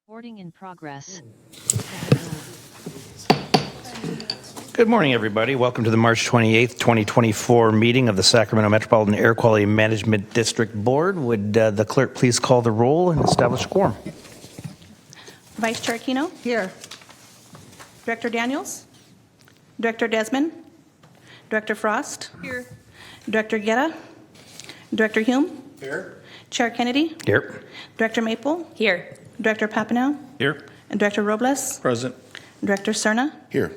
Recording in progress. Good morning, everybody. Welcome to the March 28th, 2024 meeting of the Sacramento Metropolitan Air Quality Management District Board. Would the clerk please call the roll and establish a quorum? Vice Chair Aquino? Here. Director Daniels? Director Desmond? Director Frost? Here. Director Guerra? Director Hume? Here. Chair Kennedy? Here. Director Maple? Here. Director Papineau? Here. And Director Robles? Present. Director Cerna? Here.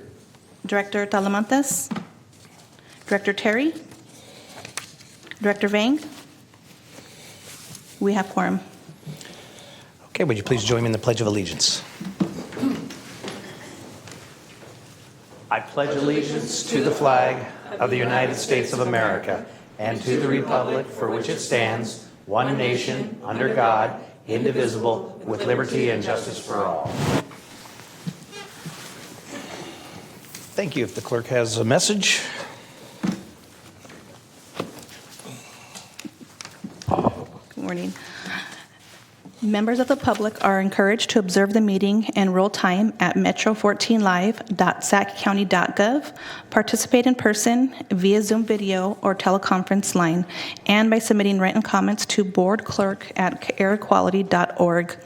Director Talamantes? Director Terry? Director Vang? We have quorum. Okay, would you please join me in the Pledge of Allegiance? I pledge allegiance to the flag of the United States of America and to the republic for which it stands, one nation, under God, indivisible, with liberty and justice for all. Thank you. If the clerk has a message. Good morning. Members of the public are encouraged to observe the meeting and roll time at metro14live.saccounty.gov, participate in person via Zoom video or teleconference line, and by submitting written comments to boardclerk@airquality.org.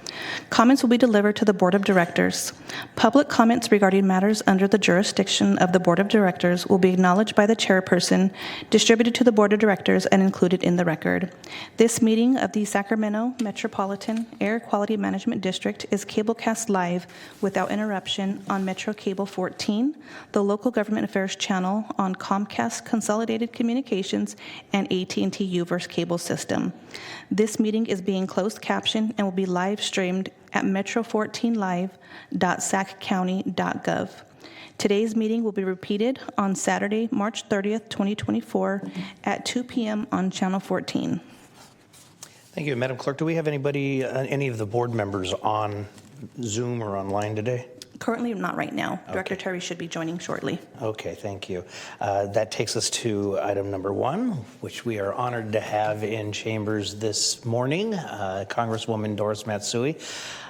Comments will be delivered to the Board of Directors. Public comments regarding matters under the jurisdiction of the Board of Directors will be acknowledged by the chairperson, distributed to the Board of Directors, and included in the record. This meeting of the Sacramento Metropolitan Air Quality Management District is cablecast live without interruption on Metro Cable 14, the local government affairs channel on Comcast Consolidated Communications and AT&T UVerse cable system. This meeting is being closed captioned and will be live streamed at metro14live.saccounty.gov. Today's meeting will be repeated on Saturday, March 30th, 2024 at 2 p.m. on Channel 14. Thank you. Madam Clerk, do we have anybody, any of the board members on Zoom or online today? Currently, not right now. Okay. Director Terry should be joining shortly. Okay, thank you. That takes us to item number one, which we are honored to have in chambers this morning, Congresswoman Doris Matsui.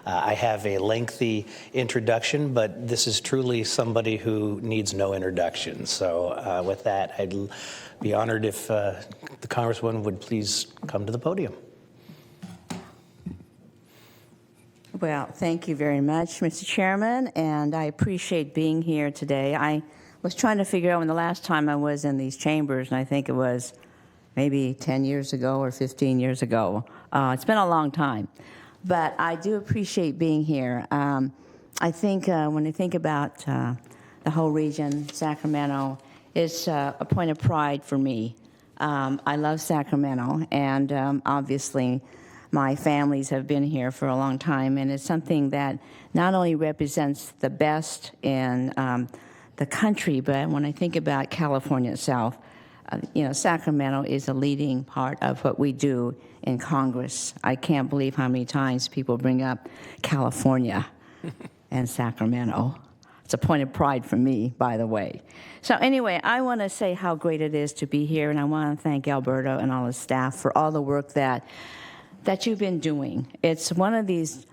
I have a lengthy introduction, but this is truly somebody who needs no introduction. So with that, I'd be honored if the Congresswoman would please come to the podium. Well, thank you very much, Mr. Chairman, and I appreciate being here today. I was trying to figure out when the last time I was in these chambers, and I think it was maybe 10 years ago or 15 years ago. It's been a long time, but I do appreciate being here. I think when I think about the whole region, Sacramento, it's a point of pride for me. I love Sacramento, and obviously, my families have been here for a long time, and it's something that not only represents the best in the country, but when I think about California itself, Sacramento is a leading part of what we do in Congress. I can't believe how many times people bring up California and Sacramento. It's a point of pride for me, by the way. So anyway, I want to say how great it is to be here, and I want to thank Alberto and all his staff for all the work that you've been doing. It's one of these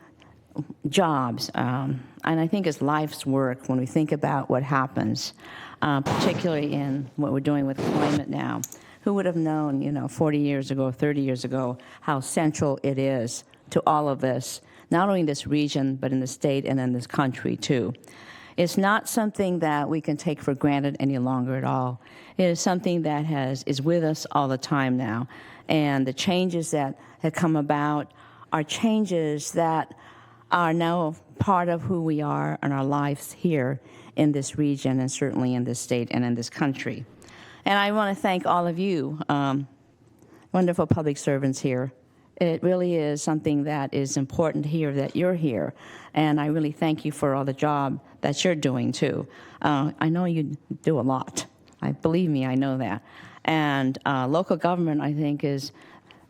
jobs, and I think it's life's work when we think about what happens, particularly in what we're doing with climate now. Who would have known, 40 years ago, 30 years ago, how central it is to all of us, not only in this region, but in the state and in this country, too. It's not something that we can take for granted any longer at all. It is something that is with us all the time now. And the changes that have come about are changes that are now part of who we are and our lives here in this region and certainly in this state and in this country. And I want to thank all of you, wonderful public servants here. It really is something that is important here that you're here. And I really thank you for all the job that you're doing, too. I know you do a lot. Believe me, I know that. And local government, I think, is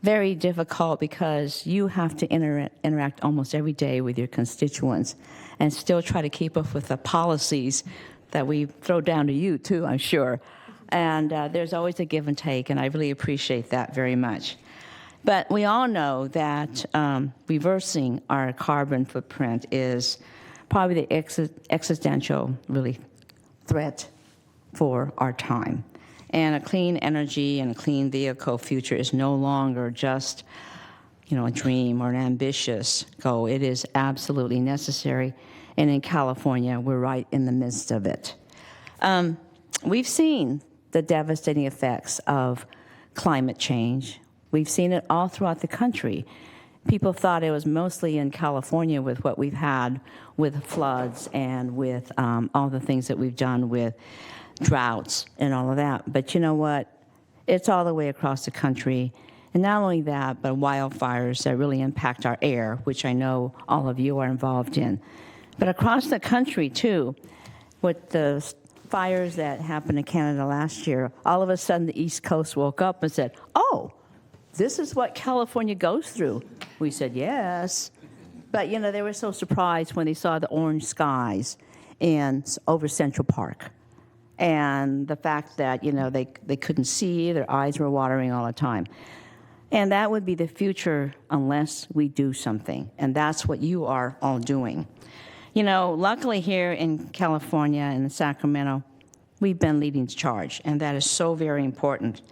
very difficult because you have to interact almost every day with your constituents and still try to keep up with the policies that we throw down to you, too, I'm sure. And there's always a give and take, and I really appreciate that very much. But we all know that reversing our carbon footprint is probably the existential, really, threat for our time. And a clean energy and a clean vehicle future is no longer just, a dream or an ambitious goal. It is absolutely necessary. And in California, we're right in the midst of it. We've seen the devastating effects of climate change. We've seen it all throughout the country. People thought it was mostly in California with what we've had with floods and with all the things that we've done with droughts and all of that. But you know what? It's all the way across the country. And not only that, but wildfires that really impact our air, which I know all of you are involved in. But across the country, too, with the fires that happened in Canada last year, all of a sudden the East Coast woke up and said, oh, this is what California goes through. We said, yes. But, they were so surprised when they saw the orange skies over Central Park. And the fact that, they couldn't see, their eyes were watering all the time. And that would be the future unless we do something. And that's what you are all doing. Luckily here in California, in Sacramento, we've been leading the charge, and that is so very important.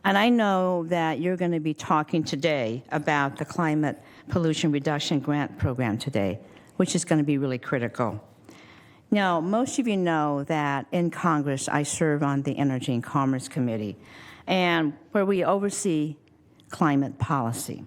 And I know that you're going to be talking today about the Climate Pollution Reduction Grant Program today, which is going to be really critical. Now, most of you know that in Congress, I serve on the Energy and Commerce Committee, and where we oversee climate policy.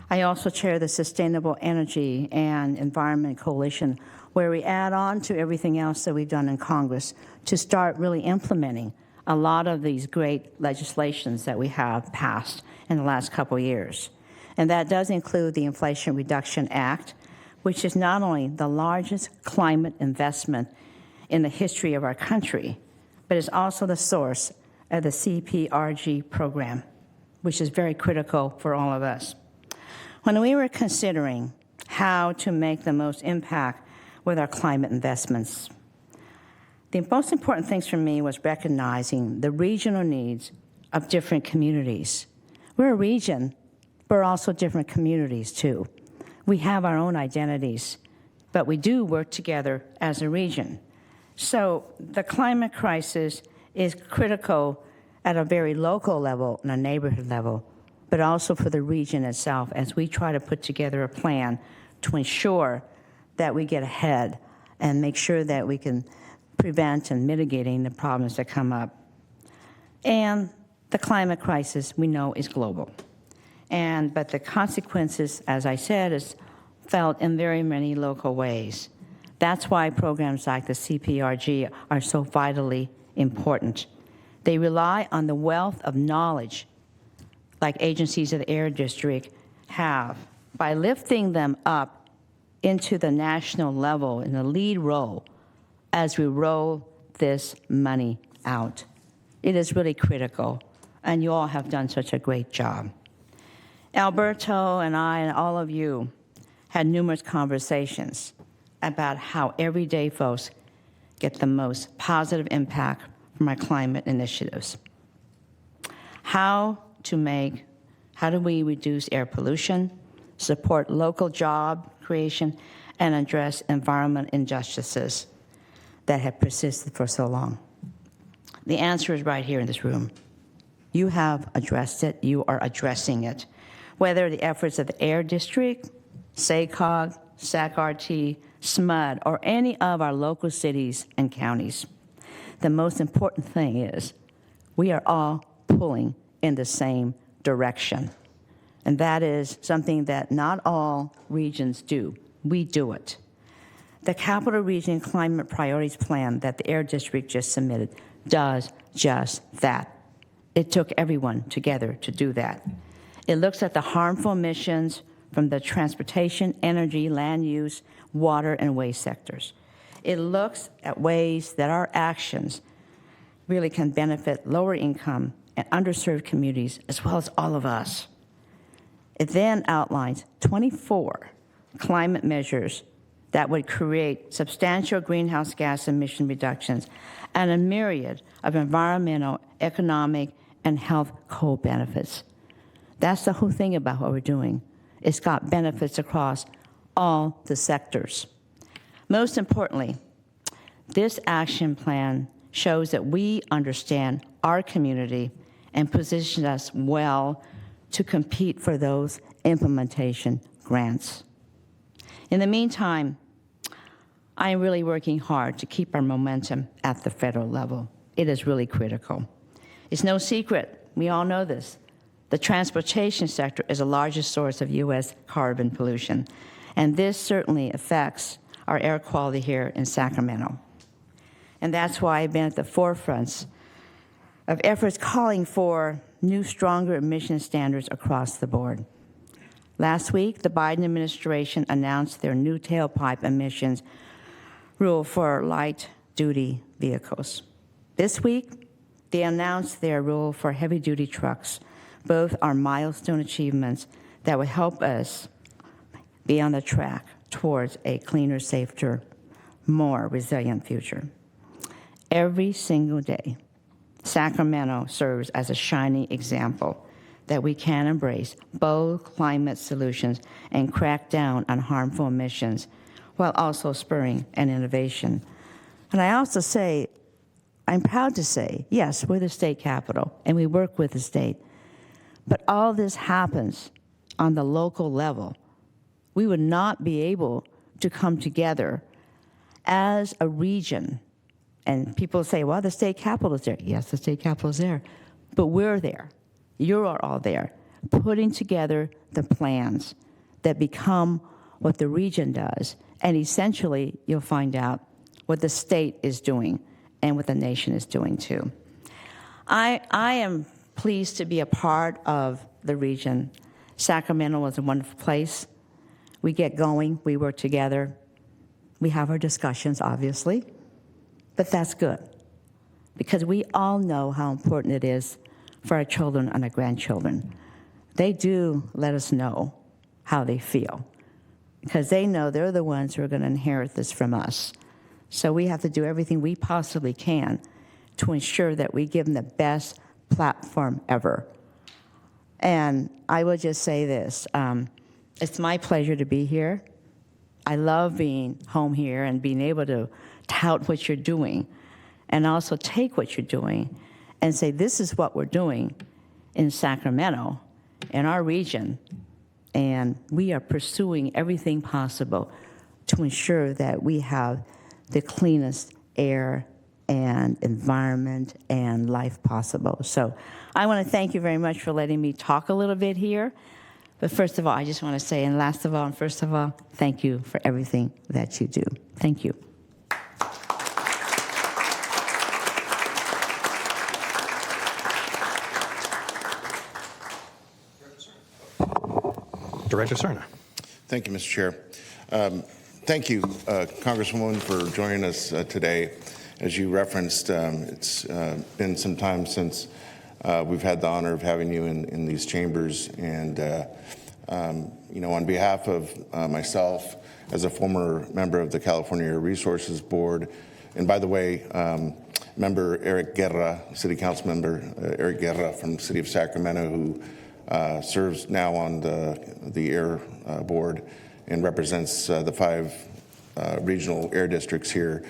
I also chair the Sustainable Energy and Environment Coalition, where we add on to everything else that we've done in Congress to start really implementing a lot of these great legislations that we have passed in the last couple of years. And that does include the Inflation Reduction Act, which is not only the largest climate investment in the history of our country, but is also the source of the CPRG program, which is very critical for all of us. When we were considering how to make the most impact with our climate investments, the most important things for me was recognizing the regional needs of different communities. We're a region, but we're also different communities too. We have our own identities, but we do work together as a region. So the climate crisis is critical at a very local level and a neighborhood level, but also for the region itself as we try to put together a plan to ensure that we get ahead and make sure that we can prevent and mitigating the problems that come up. And the climate crisis, we know, is global. But the consequences, as I said, is felt in very many local ways. That's why programs like the CPRG are so vitally important. They rely on the wealth of knowledge like agencies of the Air District have by lifting them up into the national level in the lead role as we roll this money out. It is really critical, and you all have done such a great job. Alberto and I and all of you had numerous conversations about how everyday folks get the most positive impact from our climate initiatives. How do we reduce air pollution, support local job creation, and address environmental injustices that have persisted for so long? The answer is right here in this room. You have addressed it. You are addressing it. Whether the efforts of the Air District, SACOG, SAC-RT, SMUD, or any of our local cities and counties, the most important thing is we are all pulling in the same direction. And that is something that not all regions do. We do it. The Capital Region Climate Priorities Plan that the Air District just submitted does just that. It took everyone together to do that. It looks at the harmful emissions from the transportation, energy, land use, water, and waste sectors. It looks at ways that our actions really can benefit lower income and underserved communities, as well as all of us. It then outlines 24 climate measures that would create substantial greenhouse gas emission reductions and a myriad of environmental, economic, and health co-benefits. That's the whole thing about what we're doing. It's got benefits across all the sectors. Most importantly, this action plan shows that we understand our community and positions us well to compete for those implementation grants. In the meantime, I am really working hard to keep our momentum at the federal level. It is really critical. It's no secret, we all know this. The transportation sector is the largest source of U.S. carbon pollution, and this certainly affects our air quality here in Sacramento. And that's why I've been at the forefront of efforts calling for new, stronger emission standards across the board. Last week, the Biden administration announced their new tailpipe emissions rule for light-duty vehicles. This week, they announced their rule for heavy-duty trucks. Both are milestone achievements that will help us be on the track towards a cleaner, safer, more resilient future. Every single day, Sacramento serves as a shining example that we can embrace bold climate solutions and crack down on harmful emissions while also spurring an innovation. And I also say, I'm proud to say, yes, we're the state capital and we work with the state, but all this happens on the local level. We would not be able to come together as a region. And people say, well, the state capital is there. Yes, the state capital is there. But we're there. You're all there, putting together the plans that become what the region does. And essentially, you'll find out what the state is doing and what the nation is doing, too. I am pleased to be a part of the region. Sacramento is a wonderful place. We get going. We work together. We have our discussions, obviously. But that's good, because we all know how important it is for our children and our grandchildren. They do let us know how they feel, because they know they're the ones who are going to inherit this from us. So we have to do everything we possibly can to ensure that we give them the best platform ever. And I will just say this, it's my pleasure to be here. I love being home here and being able to tout what you're doing, and also take what you're doing and say, this is what we're doing in Sacramento, in our region, and we are pursuing everything possible to ensure that we have the cleanest air and environment and life possible. So I want to thank you very much for letting me talk a little bit here. But first of all, I just want to say, and last of all, and first of all, thank you for everything that you do. Thank you. Director Serna. Thank you, Mr. Chair. Thank you, Congresswoman, for joining us today. As you referenced, it's been some time since we've had the honor of having you in these chambers. And, you know, on behalf of myself, as a former member of the California Air Resources Board, and by the way, member Eric Guerra, City Council member Eric Guerra from the City of Sacramento, who serves now on the Air Board and represents the 5 regional air districts here.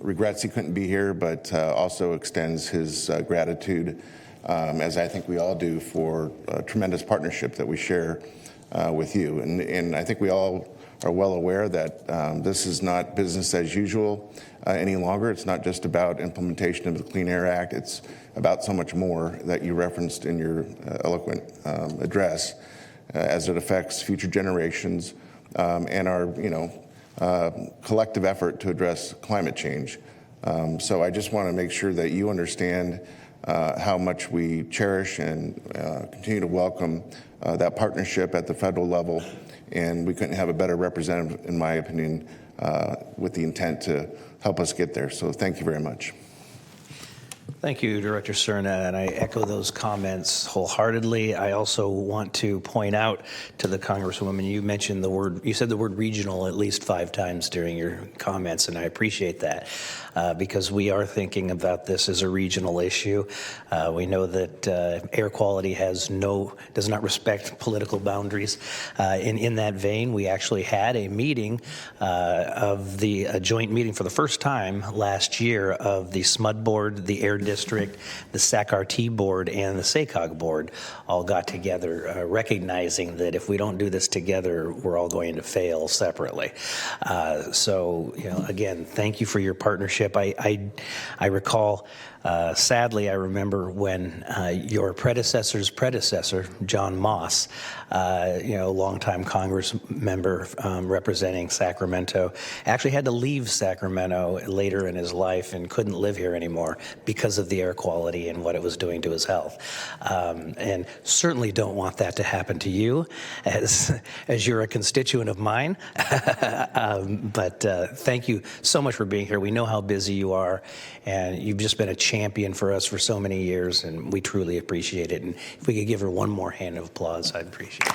Regrets he couldn't be here, but also extends his gratitude, as I think we all do, for a tremendous partnership that we share with you. And I think we all are well aware that this is not business as usual any longer. It's not just about implementation of the Clean Air Act. It's about so much more that you referenced in your eloquent address as it affects future generations and our, collective effort to address climate change. So I just want to make sure that you understand how much we cherish and continue to welcome that partnership at the federal level. And we couldn't have a better representative, in my opinion, with the intent to help us get there. So thank you very much. Thank you, Director Cerna, and I echo those comments wholeheartedly. I also want to point out to the Congresswoman, you said the word regional at least 5 times during your comments, and I appreciate that because we are thinking about this as a regional issue. We know that air quality does not respect political boundaries. In that vein, we actually had a meeting a joint meeting for the first time last year of the SMUD board, the Air District, the SAC-RT board, and the SACOG board all got together, recognizing that if we don't do this together, we're all going to fail separately. So, again, thank you for your partnership. I recall, sadly, I remember when your predecessor's predecessor, John Moss, a longtime Congress member representing Sacramento, actually had to leave Sacramento later in his life and couldn't live here anymore because of the air quality and what it was doing to his health. And certainly don't want that to happen to you as you're a constituent of mine. But thank you so much for being here. We know how busy you are, and you've just been a champion for us for so many years, and we truly appreciate it. And if we could give her one more hand of applause, I'd appreciate it.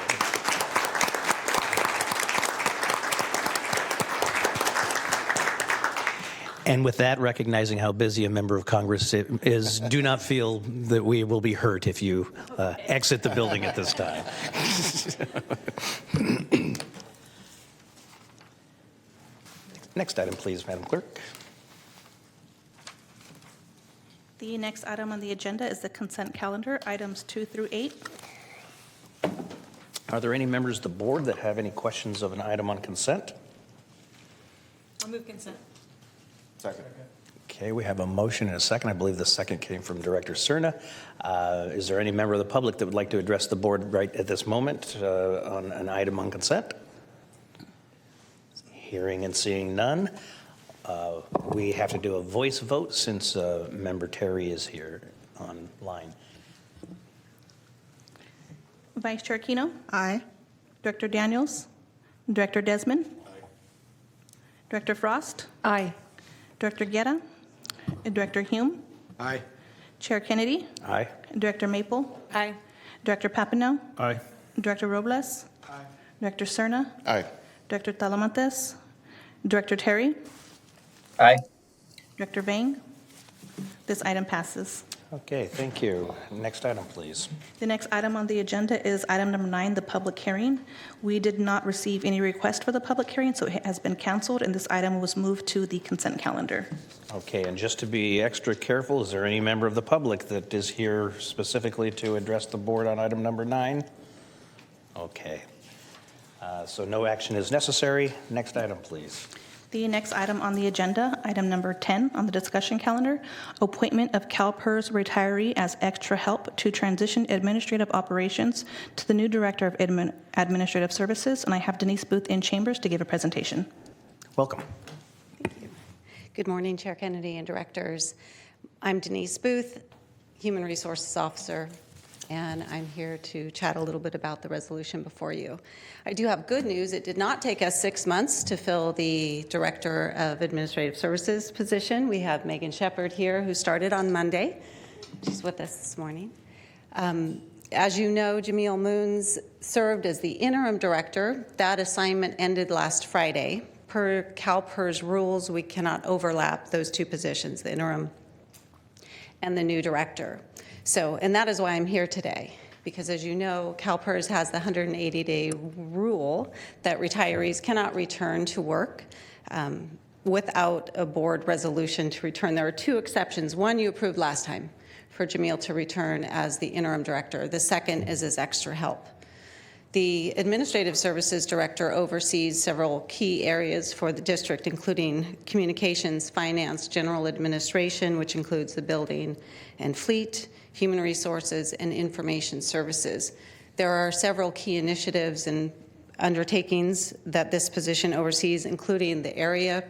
And with that, recognizing how busy a member of Congress is, do not feel that we will be hurt if you exit the building at this time. Next item, please, Madam Clerk. The next item on the agenda is the consent calendar, items 2 through 8. Are there any members of the board that have any questions of an item on consent? I'll move consent. Second. Okay, we have a motion and a second. I believe the second came from Director Cerna. Is there any member of the public that would like to address the board right at this moment on an item on consent? Hearing and seeing none. We have to do a voice vote since Member Terry is here online. Vice Chair Keno? Aye. Director Daniels? Director Desmond? Aye. Director Frost? Aye. Director Guerra? Director Hume? Aye. Chair Kennedy? Aye. Director Maple? Aye. Director Papineau? Aye. Director Robles? Aye. Director Cerna? Aye. Director Talamantes? Director Terry? Aye. Director Vang? This item passes. Okay, thank you. Next item, please. The next item on the agenda is item number 9, the public hearing. We did not receive any request for the public hearing, so it has been canceled, and this item was moved to the consent calendar. Okay, and just to be extra careful, is there any member of the public that is here specifically to address the board on item number 9? Okay. So no action is necessary. Next item, please. The next item on the agenda, item number 10 on the discussion calendar, appointment of CalPERS retiree as extra help to transition administrative operations to the new Director of Administrative Services, and I have Denise Booth in chambers to give a presentation. Welcome. Thank you. Good morning, Chair Kennedy and directors. I'm Denise Booth, Human Resources Officer, and I'm here to chat a little bit about the resolution before you. I do have good news. It did not take us 6 months to fill the Director of Administrative Services position. We have Megan Shepard here, who started on Monday. She's with us this morning. As you know, Jamil Moons served as the interim director. That assignment ended last Friday. Per CalPERS rules, we cannot overlap those two positions, the interim and the new director. And that is why I'm here today, because as you know, CalPERS has the 180-day rule that retirees cannot return to work without a board resolution to return. There are 2 exceptions. One you approved last time for Jamil to return as the interim director. The second is as extra help. The Administrative Services Director oversees several key areas for the district, including communications, finance, general administration, which includes the building and fleet, human resources, and information services. There are several key initiatives and undertakings that this position oversees, including the area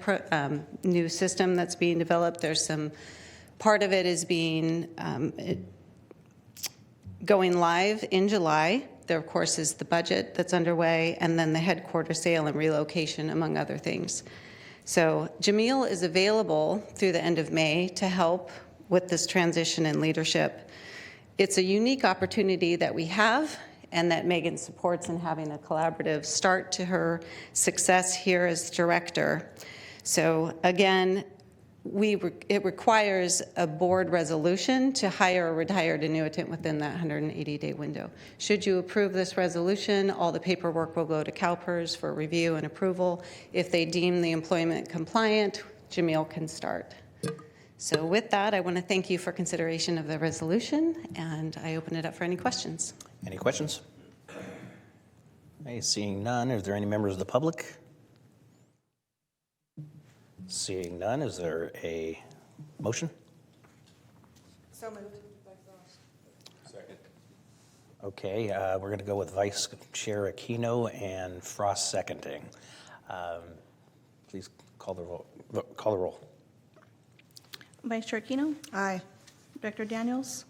new system that's being developed. There's some part of it is being going live in July. There, of course, is the budget that's underway, and then the headquarters sale and relocation, among other things. So Jamil is available through the end of May to help with this transition in leadership. It's a unique opportunity that we have and that Megan supports in having a collaborative start to her success here as director. So again, it requires a board resolution to hire a retired annuitant within that 180-day window. Should you approve this resolution, all the paperwork will go to CalPERS for review and approval. If they deem the employment compliant, Jamil can start. So with that, I want to thank you for consideration of the resolution, and I open it up for any questions. Any questions? Okay, seeing none, is there any members of the public? Seeing none, is there a motion? So moved. Okay, we're going to go with Vice Chair Aquino and Frost seconding. Please call the roll. Vice Chair Aquino? Aye. Director Daniels?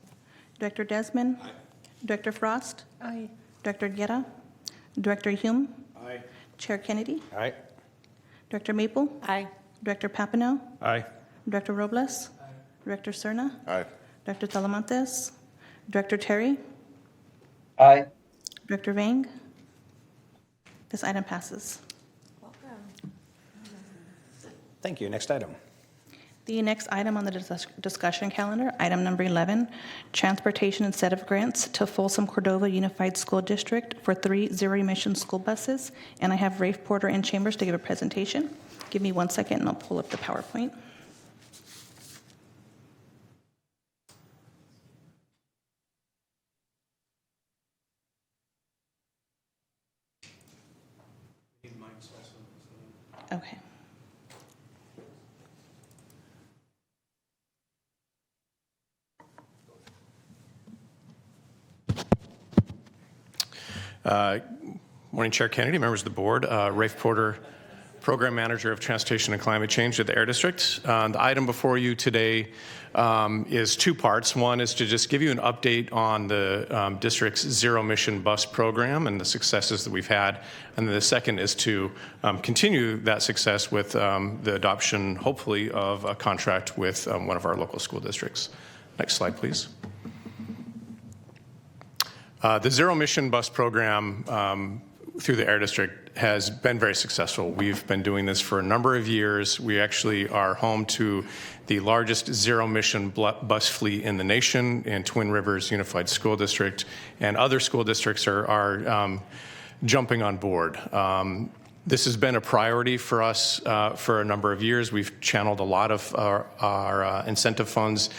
Director Desmond? Aye. Director Frost? Aye. Director Guerra? Director Hume? Aye. Chair Kennedy? All right. Director Maple? Aye. Director Papineau? Aye. Director Robles? Aye. Director Cerna? Aye. Director Talamantes? Director Terry? Aye. Director Vang? This item passes. Thank you. Next item. The next item on the discussion calendar, item number 11, transportation incentive grants to Folsom Cordova Unified School District for 3 zero-emission school buses. And I have Rafe Porter in chambers to give a presentation. Give me 1 second and I'll pull up the PowerPoint. Okay. Morning, Chair Kennedy, members of the board. Rafe Porter, Program Manager of Transportation and Climate Change at the Air District. The item before you today is 2 parts. One is to just give you an update on the district's zero-emission bus program and the successes that we've had. And then the second is to continue that success with the adoption, hopefully, of a contract with one of our local school districts. Next slide, please. The zero-emission bus program through the Air District has been very successful. We've been doing this for a number of years. We actually are home to the largest zero-emission bus fleet in the nation in Twin Rivers Unified School District, and other school districts are jumping on board. This has been a priority for us for a number of years. We've channeled a lot of our incentive funds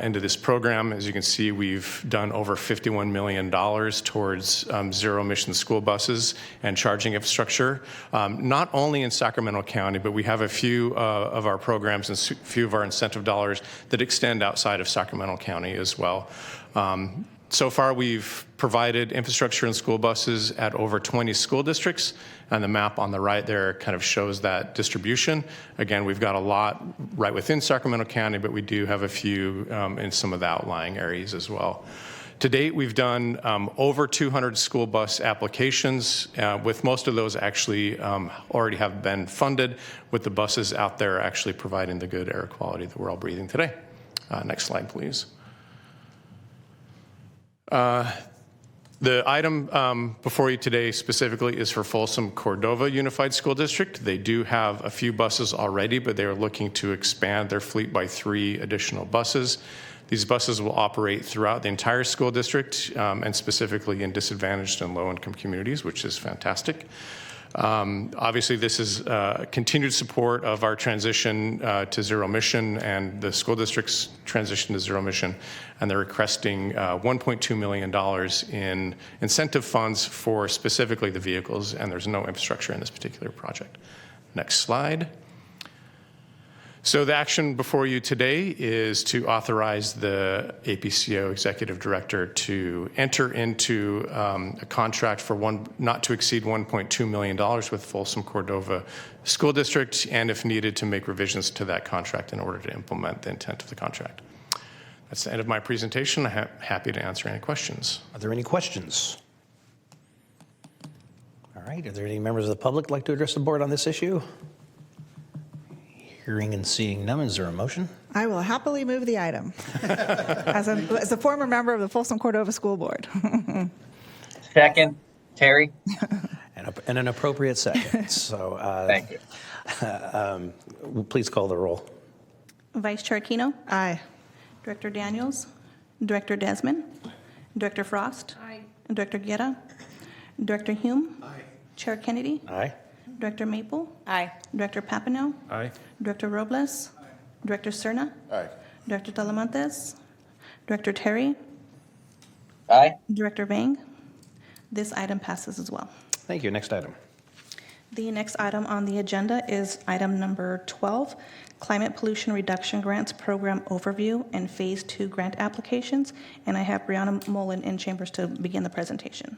into this program. As you can see, we've done over $51 million towards zero-emission school buses and charging infrastructure, not only in Sacramento County, but we have a few of our programs and a few of our incentive dollars that extend outside of Sacramento County as well. So far, we've provided infrastructure and school buses at over 20 school districts, and the map on the right there kind of shows that distribution. Again, we've got a lot right within Sacramento County, but we do have a few in some of the outlying areas as well. To date, we've done over 200 school bus applications, with most of those actually already have been funded, with the buses out there actually providing the good air quality that we're all breathing today. Next slide, please. The item before you today specifically is for Folsom Cordova Unified School District. They do have a few buses already, but they are looking to expand their fleet by 3 additional buses. These buses will operate throughout the entire school district and specifically in disadvantaged and low-income communities, which is fantastic. Obviously, this is continued support of our transition to zero emission and the school district's transition to zero emission, and they're requesting $1.2 million in incentive funds for specifically the vehicles, and there's no infrastructure in this particular project. Next slide. So the action before you today is to authorize the APCO Executive Director to enter into a contract for not to exceed $1.2 million with Folsom Cordova School District, and if needed, to make revisions to that contract in order to implement the intent of the contract. That's the end of my presentation. I'm happy to answer any questions. Are there any questions? All right. Are there any members of the public who'd like to address the board on this issue? Hearing and seeing none, is there a motion? I will happily move the item as a former member of the Folsom Cordova School Board. Second, Terry. And an appropriate second. So Thank you. please call the roll. Vice Chair Aquino, Aye. Director Daniels, Director Desmond, Director Frost, Director Guerra, Director Hume, Chair Kennedy, Aye. Director Maple, Aye. Director Papineau, Aye. Director Robles, Director Cerna, Aye. Director Talamantes, Director Terry, Aye. Director Vang. This item passes as well. Thank you. Next item. The next item on the agenda is item number 12, Climate Pollution Reduction Grants Program Overview and Phase 2 Grant Applications. And I have Brianna Mullen in chambers to begin the presentation.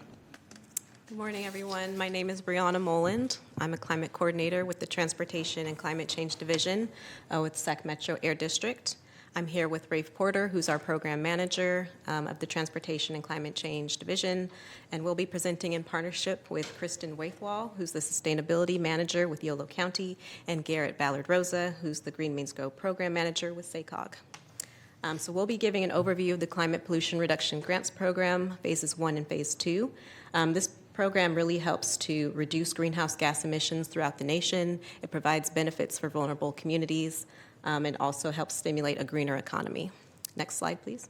Good morning, everyone. My name is Brianna Moland. I'm a climate coordinator with the Transportation and Climate Change Division with Sacramento Air District. I'm here with Rafe Porter, who's our program manager of the Transportation and Climate Change Division, and we'll be presenting in partnership with Kristen Waithwall, who's the Sustainability Manager with Yolo County, and Garrett Ballard-Rosa, who's the Green Means Go Program Manager with SACOG. So we'll be giving an overview of the Climate Pollution Reduction Grants Program, Phases 1 and Phase 2. This program really helps to reduce greenhouse gas emissions throughout the nation. It provides benefits for vulnerable communities, and also helps stimulate a greener economy. Next slide, please.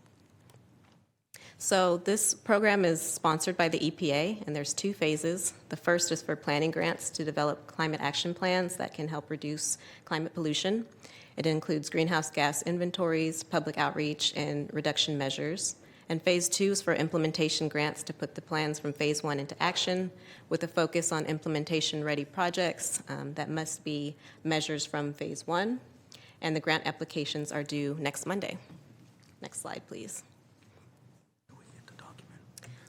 So this program is sponsored by the EPA, and there's 2 phases. The first is for planning grants to develop climate action plans that can help reduce climate pollution. It includes greenhouse gas inventories, public outreach, and reduction measures. And Phase 2 is for implementation grants to put the plans from Phase 1 into action with a focus on implementation-ready projects that must be measures from Phase 1. And the grant applications are due next Monday. Next slide, please.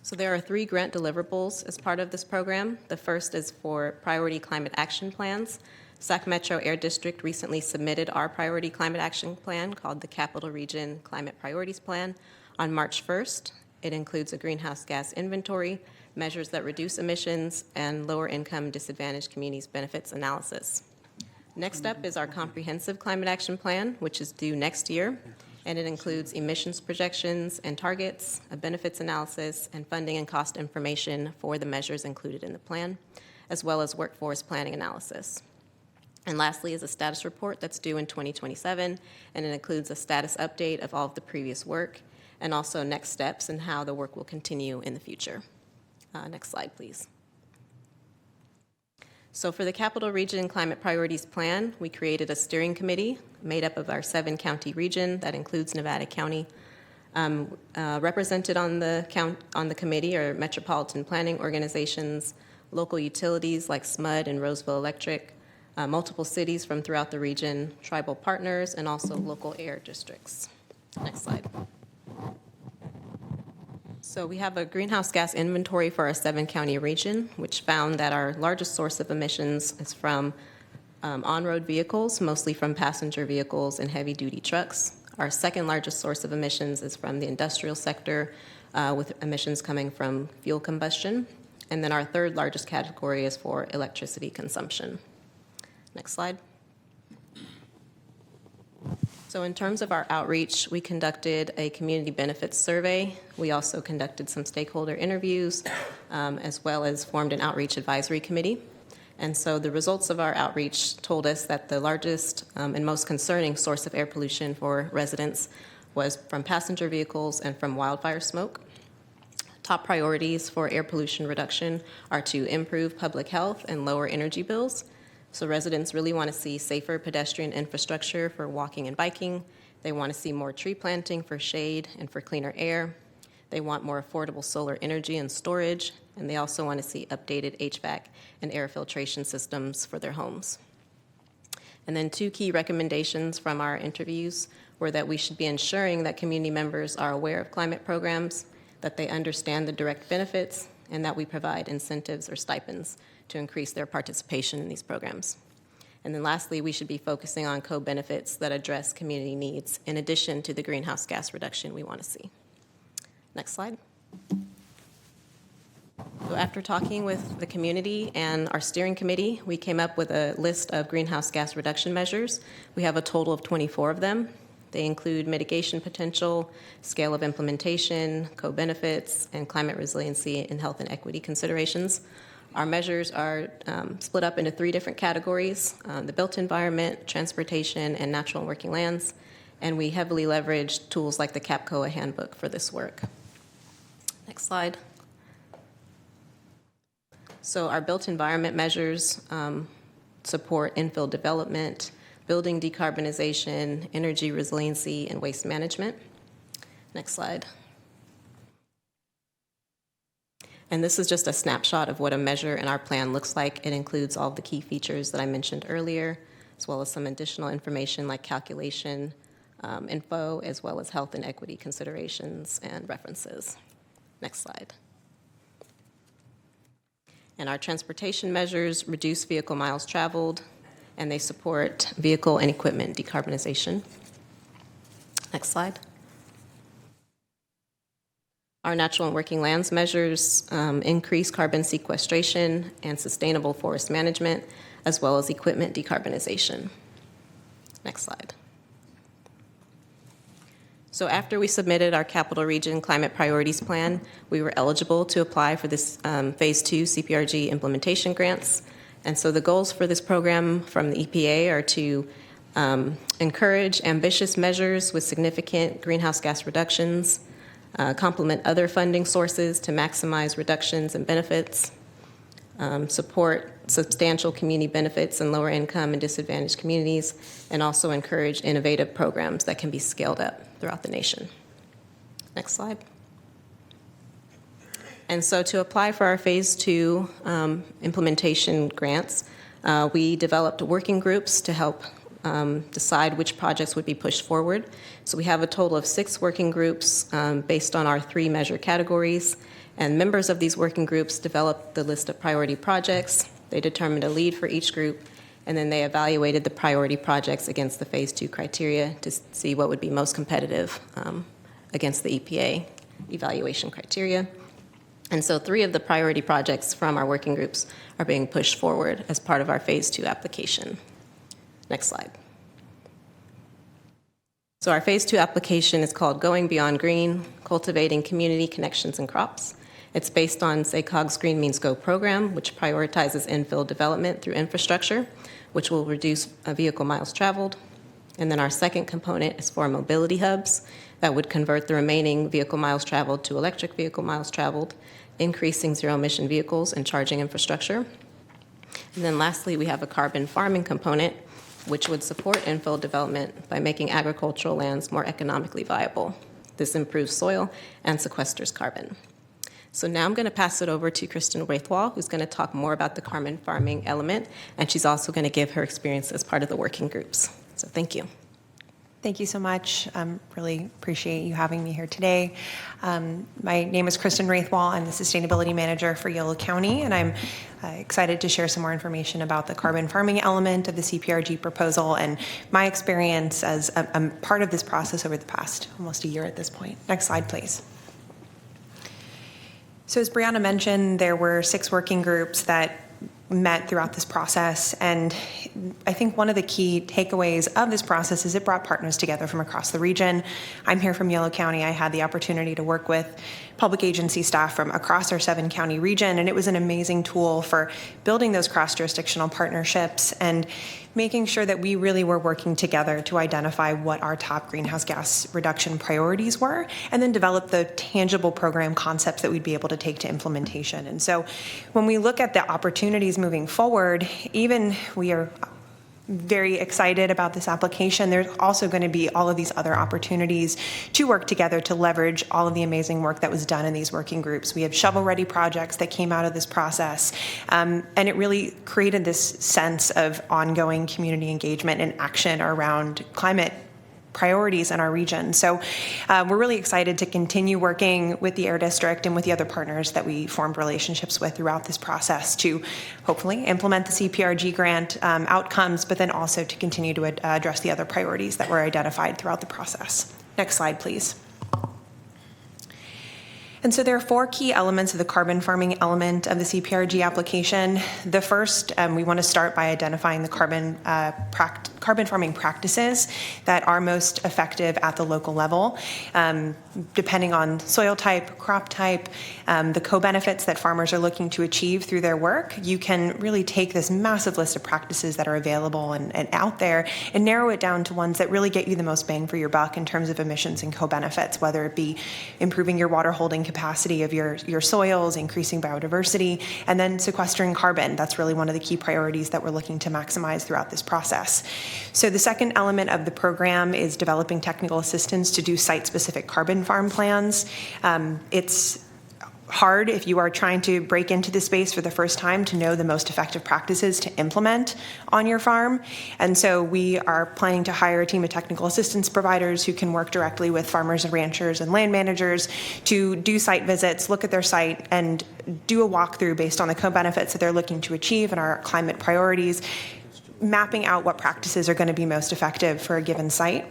So there are 3 grant deliverables as part of this program. The first is for priority climate action plans. Sacramento Air District recently submitted our priority climate action plan called the Capital Region Climate Priorities Plan on March 1st. It includes a greenhouse gas inventory, measures that reduce emissions, and lower income disadvantaged communities benefits analysis. Next up is our comprehensive climate action plan, which is due next year, and it includes emissions projections and targets, a benefits analysis, and funding and cost information for the measures included in the plan, as well as workforce planning analysis. And lastly is a status report that's due in 2027, and it includes a status update of all of the previous work, and also next steps and how the work will continue in the future. Next slide, please. So for the Capital Region Climate Priorities Plan, we created a steering committee made up of our 7-county region that includes Nevada County. Represented on the committee are metropolitan planning organizations, local utilities like SMUD and Roseville Electric, multiple cities from throughout the region, tribal partners, and also local air districts. Next slide. So we have a greenhouse gas inventory for our 7-county region, which found that our largest source of emissions is from on-road vehicles, mostly from passenger vehicles and heavy-duty trucks. Our second largest source of emissions is from the industrial sector, with emissions coming from fuel combustion. And then our third largest category is for electricity consumption. Next slide. So in terms of our outreach, we conducted a community benefits survey. We also conducted some stakeholder interviews, as well as formed an outreach advisory committee. And so the results of our outreach told us that the largest and most concerning source of air pollution for residents was from passenger vehicles and from wildfire smoke. Top priorities for air pollution reduction are to improve public health and lower energy bills. So residents really want to see safer pedestrian infrastructure for walking and biking. They want to see more tree planting for shade and for cleaner air. They want more affordable solar energy and storage, and they also want to see updated HVAC and air filtration systems for their homes. And then 2 key recommendations from our interviews were that we should be ensuring that community members are aware of climate programs, that they understand the direct benefits, and that we provide incentives or stipends to increase their participation in these programs. And then lastly, we should be focusing on co-benefits that address community needs in addition to the greenhouse gas reduction we want to see. Next slide. So after talking with the community and our steering committee, we came up with a list of greenhouse gas reduction measures. We have a total of 24 of them. They include mitigation potential, scale of implementation, co-benefits, and climate resiliency and health and equity considerations. Our measures are split up into 3 different categories: the built environment, transportation, and natural and working lands. And we heavily leverage tools like the CAPCOA handbook for this work. Next slide. So our built environment measures support infill development, building decarbonization, energy resiliency, and waste management. Next slide. And this is just a snapshot of what a measure in our plan looks like. It includes all the key features that I mentioned earlier, as well as some additional information like calculation info, as well as health and equity considerations and references. Next slide. And our transportation measures reduce vehicle miles traveled, and they support vehicle and equipment decarbonization. Next slide. Our natural and working lands measures increase carbon sequestration and sustainable forest management, as well as equipment decarbonization. Next slide. So after we submitted our Capital Region Climate Priorities Plan, we were eligible to apply for this Phase 2 CPRG implementation grants. And so the goals for this program from the EPA are to encourage ambitious measures with significant greenhouse gas reductions, complement other funding sources to maximize reductions and benefits, support substantial community benefits in lower income and disadvantaged communities, and also encourage innovative programs that can be scaled up throughout the nation. Next slide. And so to apply for our Phase 2 implementation grants, we developed working groups to help decide which projects would be pushed forward. So we have a total of 6 working groups based on our 3 measure categories, and members of these working groups developed the list of priority projects. They determined a lead for each group, and then they evaluated the priority projects against the Phase 2 criteria to see what would be most competitive against the EPA evaluation criteria. And so 3 of the priority projects from our working groups are being pushed forward as part of our Phase 2 application. Next slide. So our Phase 2 application is called Going Beyond Green, Cultivating Community Connections and Crops. It's based on SACOG's Green Means Go program, which prioritizes infill development through infrastructure, which will reduce vehicle miles traveled. And then our second component is for mobility hubs that would convert the remaining vehicle miles traveled to electric vehicle miles traveled, increasing zero-emission vehicles and charging infrastructure. And then lastly, we have a carbon farming component, which would support infill development by making agricultural lands more economically viable. This improves soil and sequesters carbon. So now I'm going to pass it over to Kristen Wraithwall, who's going to talk more about the carbon farming element, and she's also going to give her experience as part of the working groups. So thank you. Thank you so much. Really appreciate you having me here today. My name is Kristen Wraithwall. I'm the Sustainability Manager for Yolo County, and I'm excited to share some more information about the carbon farming element of the CPRG proposal and my experience as a part of this process over the past almost a year at this point. Next slide, please. So as Brianna mentioned, there were 6 working groups that met throughout this process, and I think one of the key takeaways of this process is it brought partners together from across the region. I'm here from Yolo County. I had the opportunity to work with public agency staff from across our 7-county region, and it was an amazing tool for building those cross-jurisdictional partnerships and making sure that we really were working together to identify what our top greenhouse gas reduction priorities were, and then develop the tangible program concepts that we'd be able to take to implementation. And so when we look at the opportunities moving forward, even we are very excited about this application, there's also going to be all of these other opportunities to work together to leverage all of the amazing work that was done in these working groups. We have shovel-ready projects that came out of this process, and it really created this sense of ongoing community engagement and action around climate priorities in our region. So we're really excited to continue working with the Air District and with the other partners that we formed relationships with throughout this process to hopefully implement the CPRG grant outcomes, but then also to continue to address the other priorities that were identified throughout the process. Next slide, please. And so there are 4 key elements of the carbon farming element of the CPRG application. The first, we want to start by identifying the carbon farming practices that are most effective at the local level, depending on soil type, crop type, the co-benefits that farmers are looking to achieve through their work. You can really take this massive list of practices that are available and out there and narrow it down to ones that really get you the most bang for your buck in terms of emissions and co-benefits, whether it be improving your water holding capacity of your soils, increasing biodiversity, and then sequestering carbon. That's really one of the key priorities that we're looking to maximize throughout this process. So the second element of the program is developing technical assistance to do site-specific carbon farm plans. It's hard if you are trying to break into the space for the first time to know the most effective practices to implement on your farm. And so we are planning to hire a team of technical assistance providers who can work directly with farmers and ranchers and land managers to do site visits, look at their site, and do a walkthrough based on the co-benefits that they're looking to achieve and our climate priorities, mapping out what practices are going to be most effective for a given site.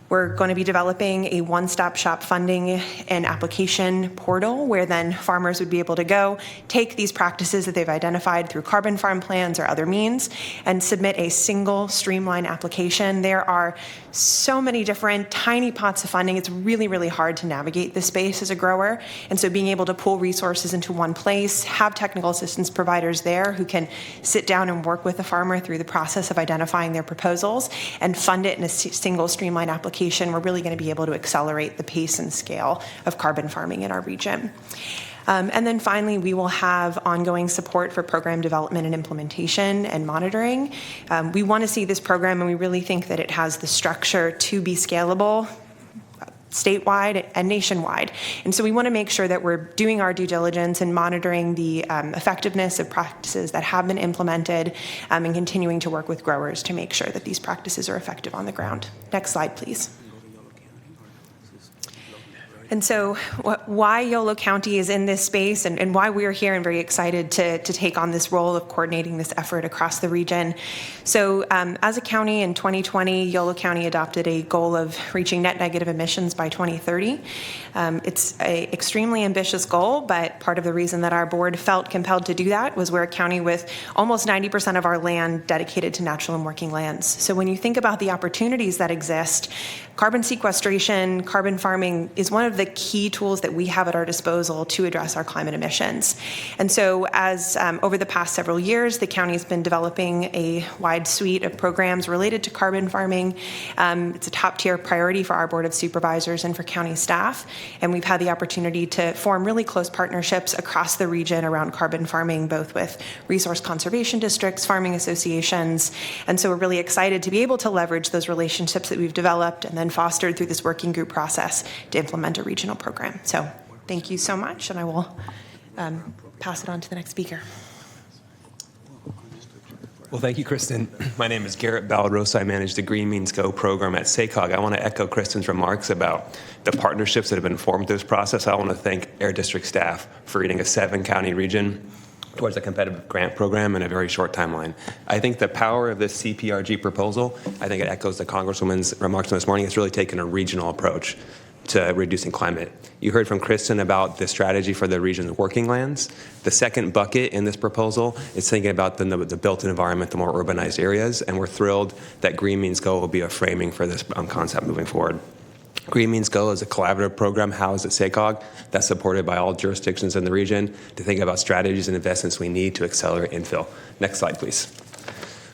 We're going to be developing a one-stop shop funding and application portal where then farmers would be able to go, take these practices that they've identified through carbon farm plans or other means, and submit a single streamlined application. There are so many different tiny pots of funding. It's really, really hard to navigate this space as a grower. And so being able to pull resources into one place, have technical assistance providers there who can sit down and work with the farmer through the process of identifying their proposals and fund it in a single streamlined application, we're really going to be able to accelerate the pace and scale of carbon farming in our region. And then finally, we will have ongoing support for program development and implementation and monitoring. We want to see this program, and we really think that it has the structure to be scalable statewide and nationwide. And so we want to make sure that we're doing our due diligence and monitoring the effectiveness of practices that have been implemented and continuing to work with growers to make sure that these practices are effective on the ground. Next slide, please. And so why Yolo County is in this space and why we're here and very excited to take on this role of coordinating this effort across the region. So as a county in 2020, Yolo County adopted a goal of reaching net negative emissions by 2030. It's an extremely ambitious goal, but part of the reason that our board felt compelled to do that was we're a county with almost 90% of our land dedicated to natural and working lands. So when you think about the opportunities that exist, carbon sequestration, carbon farming is one of the key tools that we have at our disposal to address our climate emissions. And so as over the past several years, the county has been developing a wide suite of programs related to carbon farming. It's a top tier priority for our Board of Supervisors and for county staff. And we've had the opportunity to form really close partnerships across the region around carbon farming, both with resource conservation districts, farming associations. And so we're really excited to be able to leverage those relationships that we've developed and then fostered through this working group process to implement a regional program. So thank you so much, and I will pass it on to the next speaker. Well, thank you, Kristen. My name is Garrett Baldrosa. I manage the Green Means Go program at SACOG. I want to echo Kristen's remarks about the partnerships that have been formed through this process. I want to thank Air District staff for leading a 7-county region towards a competitive grant program in a very short timeline. I think the power of this CPRG proposal, I think it echoes the Congresswoman's remarks this morning. It's really taken a regional approach to reducing climate. You heard from Kristen about the strategy for the region's working lands. The second bucket in this proposal is thinking about the built environment, the more urbanized areas, and we're thrilled that Green Means Go will be a framing for this concept moving forward. Green Means Go is a collaborative program housed at SACOG that's supported by all jurisdictions in the region to think about strategies and investments we need to accelerate infill. Next slide, please.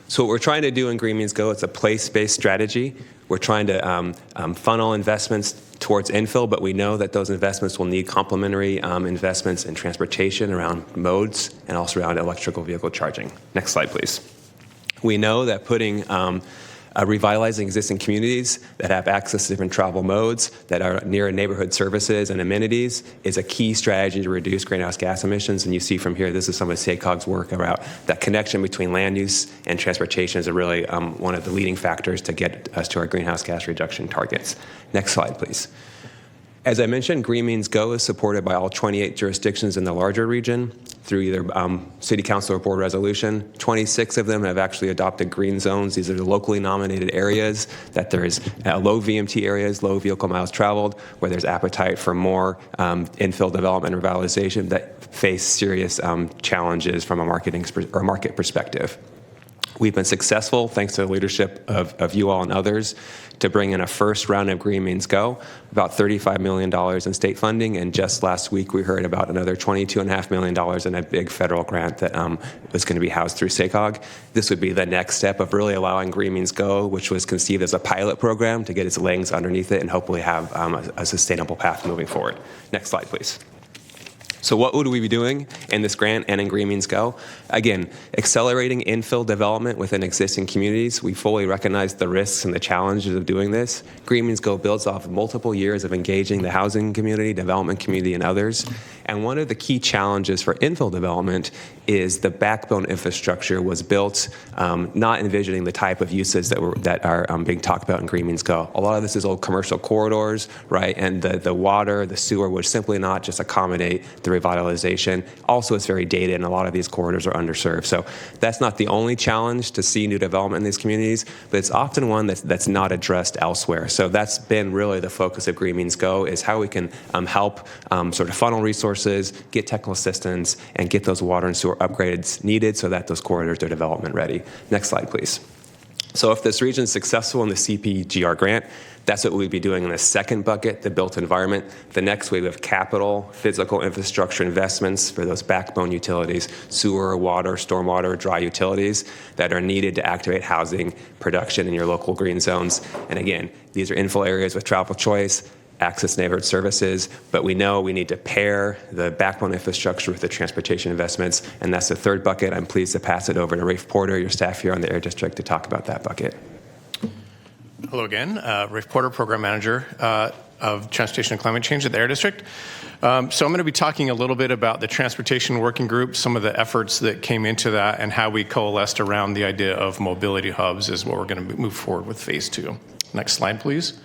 So what we're trying to do in Green Means Go, it's a place-based strategy. We're trying to funnel investments towards infill, but we know that those investments will need complementary investments in transportation around modes and also around electrical vehicle charging. Next slide, please. We know that putting revitalizing existing communities that have access to different travel modes, that are near neighborhood services and amenities, is a key strategy to reduce greenhouse gas emissions. And you see from here, this is some of SACOG's work about that connection between land use and transportation is really one of the leading factors to get us to our greenhouse gas reduction targets. Next slide, please. As I mentioned, Green Means Go is supported by all 28 jurisdictions in the larger region through either city council or board resolution. 26 of them have actually adopted green zones. These are the locally nominated areas that there is low VMT areas, low vehicle miles traveled, where there's appetite for more infill development and revitalization that face serious challenges from a market perspective. We've been successful, thanks to the leadership of you all and others, to bring in a first round of Green Means Go, about $35 million in state funding, and just last week we heard about another $22.5 million in a big federal grant that was going to be housed through SACOG. This would be the next step of really allowing Green Means Go, which was conceived as a pilot program, to get its legs underneath it and hopefully have a sustainable path moving forward. Next slide, please. So what would we be doing in this grant and in Green Means Go? Again, accelerating infill development within existing communities. We fully recognize the risks and the challenges of doing this. Green Means Go builds off multiple years of engaging the housing community, development community, and others. And one of the key challenges for infill development is the backbone infrastructure was built not envisioning the type of uses that are being talked about in Green Means Go. A lot of this is old commercial corridors, right? And the water, the sewer would simply not just accommodate the revitalization. Also, it's very dated, and a lot of these corridors are underserved. So that's not the only challenge to see new development in these communities, but it's often one that's not addressed elsewhere. So that's been really the focus of Green Means Go, is how we can help sort of funnel resources, get technical assistance, and get those water and sewer upgrades needed so that those corridors are development ready. Next slide, please. So if this region is successful in the CPGR grant, that's what we'd be doing in the second bucket, the built environment. The next wave of capital, physical infrastructure investments for those backbone utilities, sewer, water, stormwater, dry utilities that are needed to activate housing production in your local green zones. And again, these are infill areas with travel choice, access neighborhood services, but we know we need to pair the backbone infrastructure with the transportation investments, and that's the third bucket. I'm pleased to pass it over to Rafe Porter, your staff here on the Air District, to talk about that bucket. Hello again, Rafe Porter, Program Manager of Transportation and Climate Change at the Air District. So I'm going to be talking a little bit about the Transportation Working Group, some of the efforts that came into that, and how we coalesced around the idea of mobility hubs is what we're going to move forward with Phase 2. Next slide, please.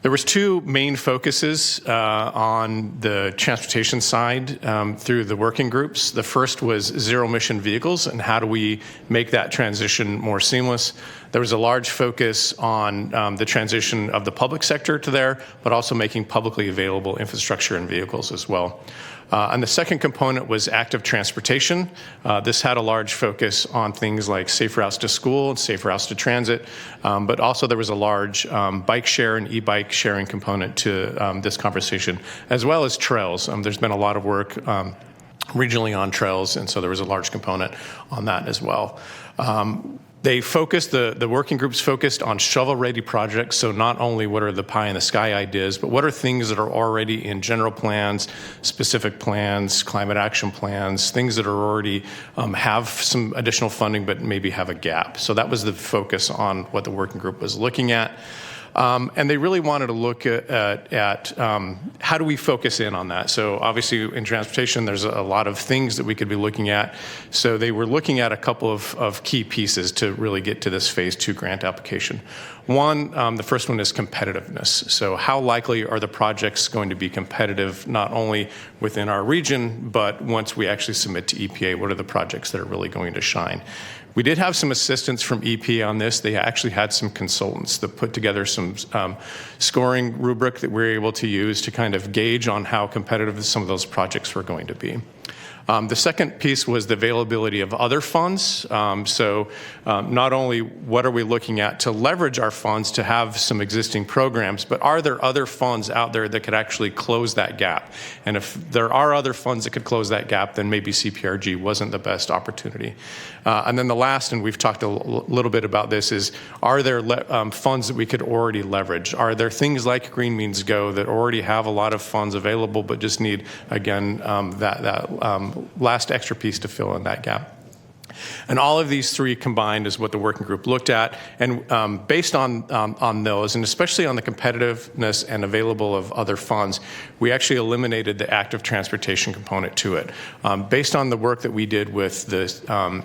There was two main focuses on the transportation side through the working groups. The first was zero-emission vehicles and how do we make that transition more seamless. There was a large focus on the transition of the public sector to there, but also making publicly available infrastructure and vehicles as well. And the second component was active transportation. This had a large focus on things like safe routes to school and safe routes to transit, but also there was a large bike share and e-bike sharing component to this conversation, as well as trails. There's been a lot of work regionally on trails, and so there was a large component on that as well. They focused, the working groups focused on shovel-ready projects, so not only what are the pie-in-the-sky ideas, but what are things that are already in general plans, specific plans, climate action plans, things that are already have some additional funding but maybe have a gap. So that was the focus on what the working group was looking at. And they really wanted to look at how do we focus in on that. So obviously in transportation, there's a lot of things that we could be looking at. So they were looking at a couple of key pieces to really get to this Phase 2 grant application. One, the first one is competitiveness. So how likely are the projects going to be competitive, not only within our region, but once we actually submit to EPA, what are the projects that are really going to shine? We did have some assistance from EPA on this. They actually had some consultants that put together some scoring rubric that we were able to use to kind of gauge on how competitive some of those projects were going to be. The second piece was the availability of other funds. So not only what are we looking at to leverage our funds to have some existing programs, but are there other funds out there that could actually close that gap? And if there are other funds that could close that gap, then maybe CPRG wasn't the best opportunity. And then the last, and we've talked a little bit about this, is are there funds that we could already leverage? Are there things like Green Means Go that already have a lot of funds available but just need, again, that last extra piece to fill in that gap? And all of these three combined is what the working group looked at. And based on those, and especially on the competitiveness and available of other funds, we actually eliminated the active transportation component to it. Based on the work that we did with the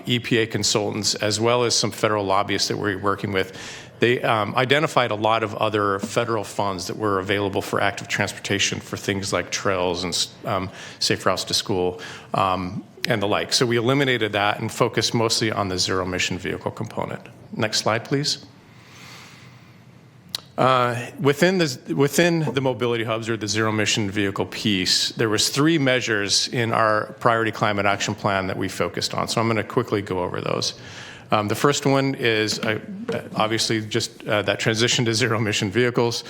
EPA consultants, as well as some federal lobbyists that we're working with, they identified a lot of other federal funds that were available for active transportation for things like trails and safe routes to school and the like. So we eliminated that and focused mostly on the zero emission vehicle component. Next slide, please. Within the mobility hubs or the zero emission vehicle piece, there was 3 measures in our priority climate action plan that we focused on. So I'm going to quickly go over those. The first one is obviously just that transition to zero emission vehicles.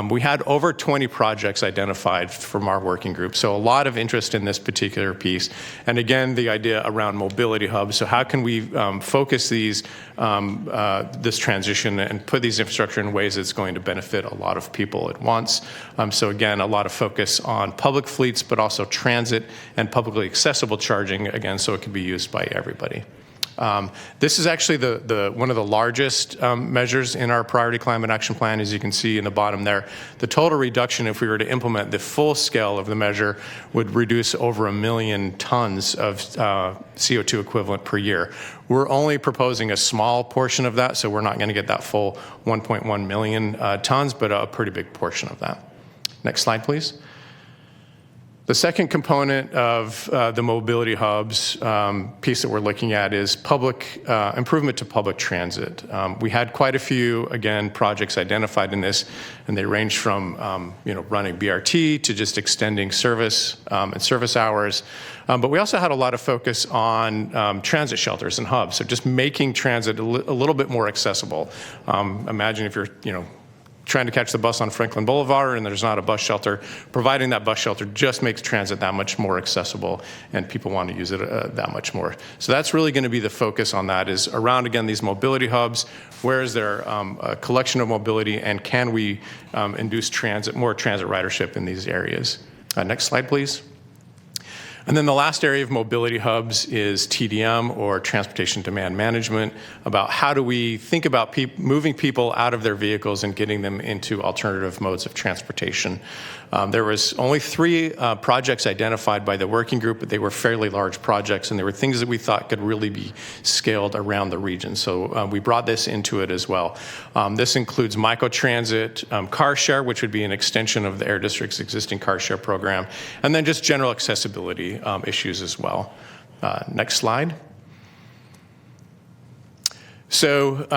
We had over 20 projects identified from our working group, so a lot of interest in this particular piece. And again, the idea around mobility hubs. So how can we focus these, this transition and put these infrastructure in ways that's going to benefit a lot of people at once? So again, a lot of focus on public fleets, but also transit and publicly accessible charging, again, so it can be used by everybody. This is actually one of the largest measures in our priority climate action plan, as you can see in the bottom there. The total reduction, if we were to implement the full scale of the measure, would reduce over 1 million tons of CO2 equivalent per year. We're only proposing a small portion of that, so we're not going to get that full 1.1 million tons, but a pretty big portion of that. Next slide, please. The second component of the mobility hubs piece that we're looking at is public improvement to public transit. We had quite a few, again, projects identified in this, and they range from running BRT to just extending service and service hours. But we also had a lot of focus on transit shelters and hubs, so just making transit a little bit more accessible. Imagine if you're, trying to catch the bus on Franklin Boulevard and there's not a bus shelter, providing that bus shelter just makes transit that much more accessible and people want to use it that much more. So that's really going to be the focus on that, is around, again, these mobility hubs. Where is there a collection of mobility, and can we induce more transit ridership in these areas? Next slide, please. And then the last area of mobility hubs is TDM, or transportation demand management, about how do we think about moving people out of their vehicles and getting them into alternative modes of transportation. There was only 3 projects identified by the working group, but they were fairly large projects, and they were things that we thought could really be scaled around the region. So we brought this into it as well. This includes microtransit, car share, which would be an extension of the Air District's existing car share program, and then just general accessibility issues as well. Next slide. So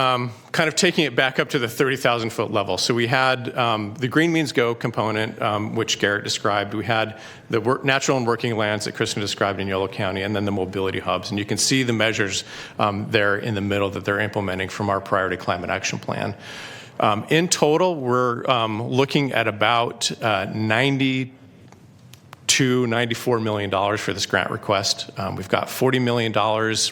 kind of taking it back up to the 30,000 foot level. So we had the Green Means Go component, which Garrett described. We had the natural and working lands that Kristen described in Yolo County, and then the mobility hubs. And you can see the measures there in the middle that they're implementing from our priority climate action plan. In total, we're looking at about $90 to $94 million for this grant request. We've got $40 million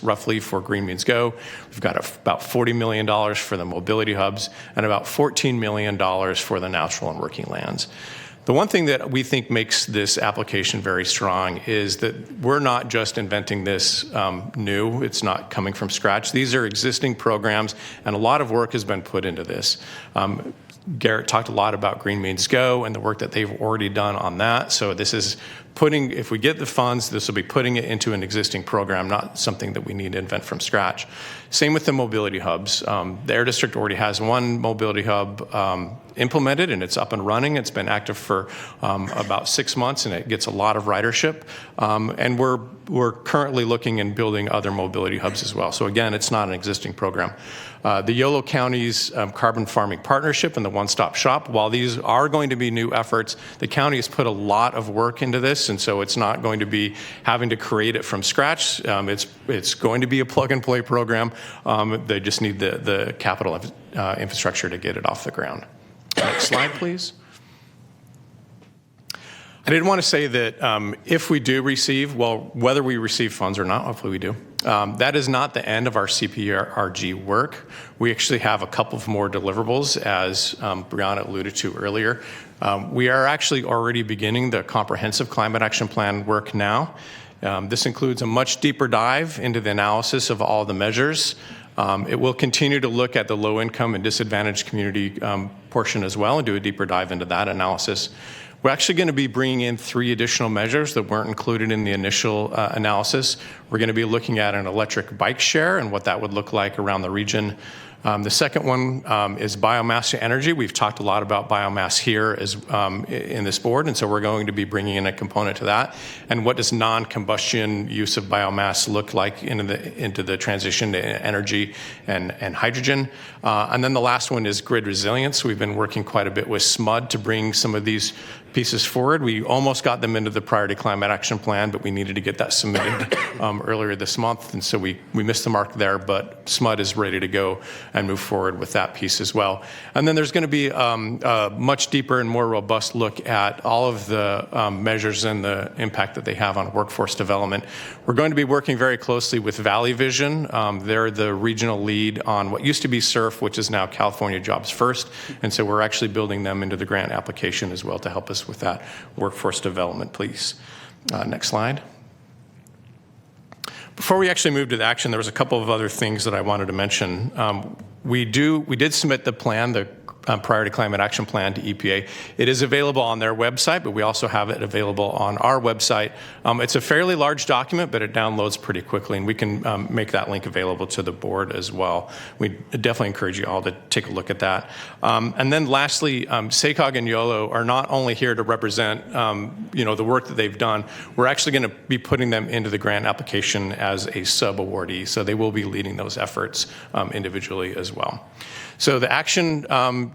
roughly for Green Means Go. We've got about $40 million for the mobility hubs, and about $14 million for the natural and working lands. The one thing that we think makes this application very strong is that we're not just inventing this new. It's not coming from scratch. These are existing programs, and a lot of work has been put into this. Garrett talked a lot about Green Means Go and the work that they've already done on that. So this is if we get the funds, this will be putting it into an existing program, not something that we need to invent from scratch. Same with the mobility hubs. The Air District already has one mobility hub implemented, and it's up and running. It's been active for about 6 months, and it gets a lot of ridership. And we're currently looking and building other mobility hubs as well. So again, it's not an existing program. The Yolo County's Carbon Farming Partnership and the One Stop Shop, while these are going to be new efforts, the county has put a lot of work into this, and so it's not going to be having to create it from scratch. It's going to be a plug-and-play program. They just need the capital infrastructure to get it off the ground. Next slide, please. I did want to say that if we do receive, whether we receive funds or not, hopefully we do, that is not the end of our CPRG work. We actually have a couple of more deliverables, as Brianna alluded to earlier. We are actually already beginning the comprehensive climate action plan work now. This includes a much deeper dive into the analysis of all the measures. It will continue to look at the low income and disadvantaged community portion as well and do a deeper dive into that analysis. We're actually going to be bringing in 3 additional measures that weren't included in the initial analysis. We're going to be looking at an electric bike share and what that would look like around the region. The second one is biomass to energy. We've talked a lot about biomass here in this board, and so we're going to be bringing in a component to that. And what does non-combustion use of biomass look like into the transition to energy and hydrogen? And then the last one is grid resilience. We've been working quite a bit with SMUD to bring some of these pieces forward. We almost got them into the Priority Climate Action Plan, but we needed to get that submitted earlier this month, and so we missed the mark there, but SMUD is ready to go and move forward with that piece as well. And then there's going to be a much deeper and more robust look at all of the measures and the impact that they have on workforce development. We're going to be working very closely with Valley Vision. They're the regional lead on what used to be SURF, which is now California Jobs First, and so we're actually building them into the grant application as well to help us with that workforce development, please. Next slide. Before we actually move to the action, there was a couple of other things that I wanted to mention. We did submit the plan, the Priority Climate Action Plan to EPA. It is available on their website, but we also have it available on our website. It's a fairly large document, but it downloads pretty quickly, and we can make that link available to the board as well. We definitely encourage you all to take a look at that. And then lastly, SACOG and YOLO are not only here to represent the work that they've done, we're actually going to be putting them into the grant application as a sub-awardee, so they will be leading those efforts individually as well. So the action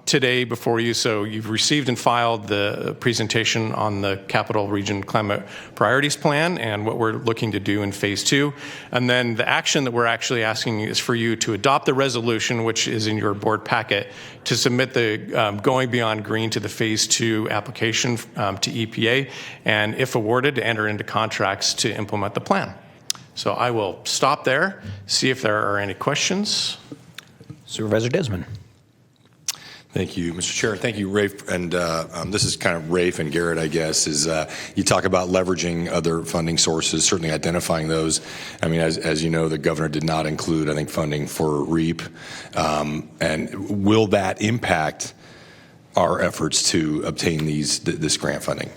today before you, so you've received and filed the presentation on the Capital Region Climate Priorities Plan and what we're looking to do in Phase 2. And then the action that we're actually asking is for you to adopt the resolution, which is in your board packet, to submit the Going Beyond Green to the Phase 2 application to EPA, and if awarded, to enter into contracts to implement the plan. So I will stop there, see if there are any questions. Supervisor Desmond. Thank you, Mr. Chair. Thank you, Rafe. And this is kind of Rafe and Garrett, I guess, is you talk about leveraging other funding sources, certainly identifying those. I mean, as you know, the governor did not include, I think, funding for REAP. And will that impact our efforts to obtain this grant funding?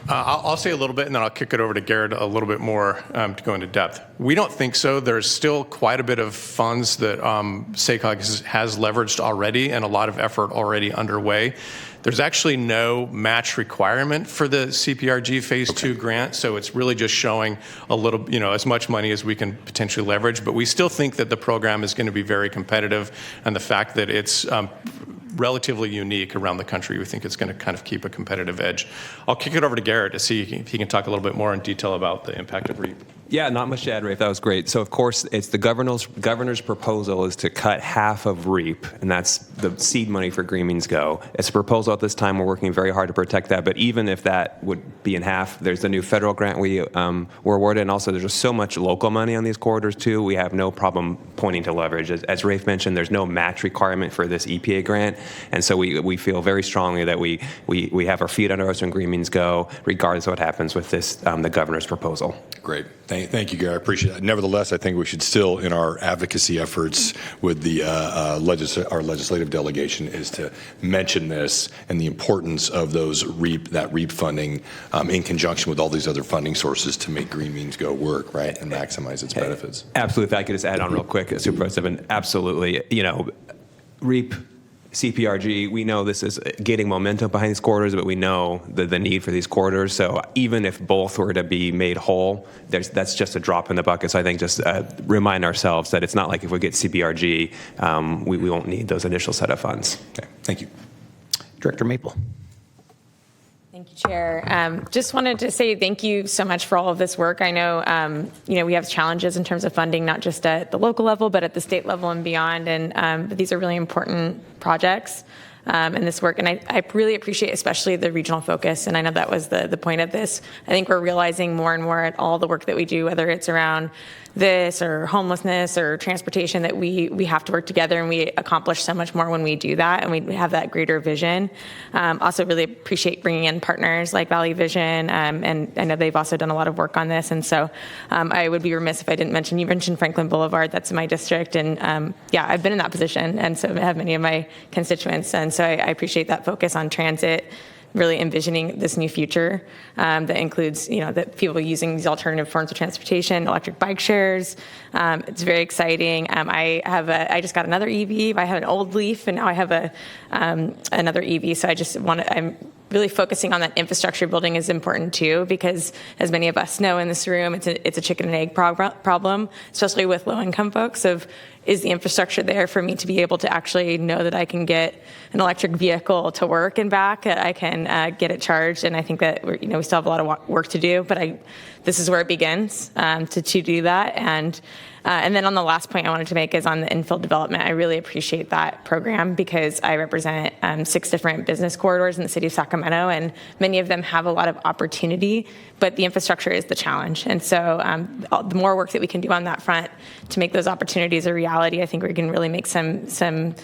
I'll say a little bit, and then I'll kick it over to Garrett a little bit more to go into depth. We don't think so. There's still quite a bit of funds that SACOG has leveraged already, and a lot of effort already underway. There's actually no match requirement for the CPRG Phase 2 grant, so it's really just showing a little, as much money as we can potentially leverage. But we still think that the program is going to be very competitive, and the fact that it's relatively unique around the country, we think it's going to kind of keep a competitive edge. I'll kick it over to Garrett to see if he can talk a little bit more in detail about the impact of REAP. Yeah, not much to add, Rafe. That was great. So, of course, it's the governor's proposal is to cut half of REAP, and that's the seed money for Green Means Go. It's a proposal at this time. We're working very hard to protect that. But even if that would be in half, there's the new federal grant we were awarded, and also there's just so much local money on these corridors, too. We have no problem pointing to leverage. As Rafe mentioned, there's no match requirement for this EPA grant, and so we feel very strongly that we have our feet under us when Green Means Go, regardless of what happens with this, the governor's proposal. Great. Thank you, Gary. I appreciate that. Nevertheless, I think we should still, in our advocacy efforts with the our legislative delegation, is to mention this and the importance of that REAP funding in conjunction with all these other funding sources to make Green Means Go work, right, and maximize its benefits. Absolutely. If I could just add on real quick, Supervisor Sivan, absolutely. REAP, CPRG, we know this is getting momentum behind these corridors, but we know the need for these corridors. So even if both were to be made whole, that's just a drop in the bucket. So I think just remind ourselves that it's not like if we get CPRG, we won't need those initial set of funds. Okay, thank you. Director Maple. Thank you, Chair. Just wanted to say thank you so much for all of this work. I know, we have challenges in terms of funding, not just at the local level, but at the state level and beyond. And but these are really important projects in this work. And I really appreciate especially the regional focus. And I know that was the point of this. I think we're realizing more and more at all the work that we do, whether it's around this or homelessness or transportation, that we have to work together, and we accomplish so much more when we do that and we have that greater vision. Also really appreciate bringing in partners like Valley Vision, and I know they've also done a lot of work on this. And so I would be remiss if I didn't mention, you mentioned Franklin Boulevard, that's in my district, and I've been in that position, and so have many of my constituents, and so I appreciate that focus on transit really envisioning this new future that includes, that people using these alternative forms of transportation, electric bike shares. It's very exciting. I just got another EV. I had an old Leaf, and now I have another EV. So I'm really focusing on that infrastructure building is important too, because as many of us know in this room, it's a chicken and egg problem, especially with low-income folks. Is the infrastructure there for me to be able to actually know that I can get an electric vehicle to work and back? I can get it charged, and I think that we still have a lot of work to do. But this is where it begins to do that. And then on the last point I wanted to make is on the infill development. I really appreciate that program because I represent 6 different business corridors in the city of Sacramento, and many of them have a lot of opportunity, but the infrastructure is the challenge. And so the more work that we can do on that front to make those opportunities a reality, I think we can really make some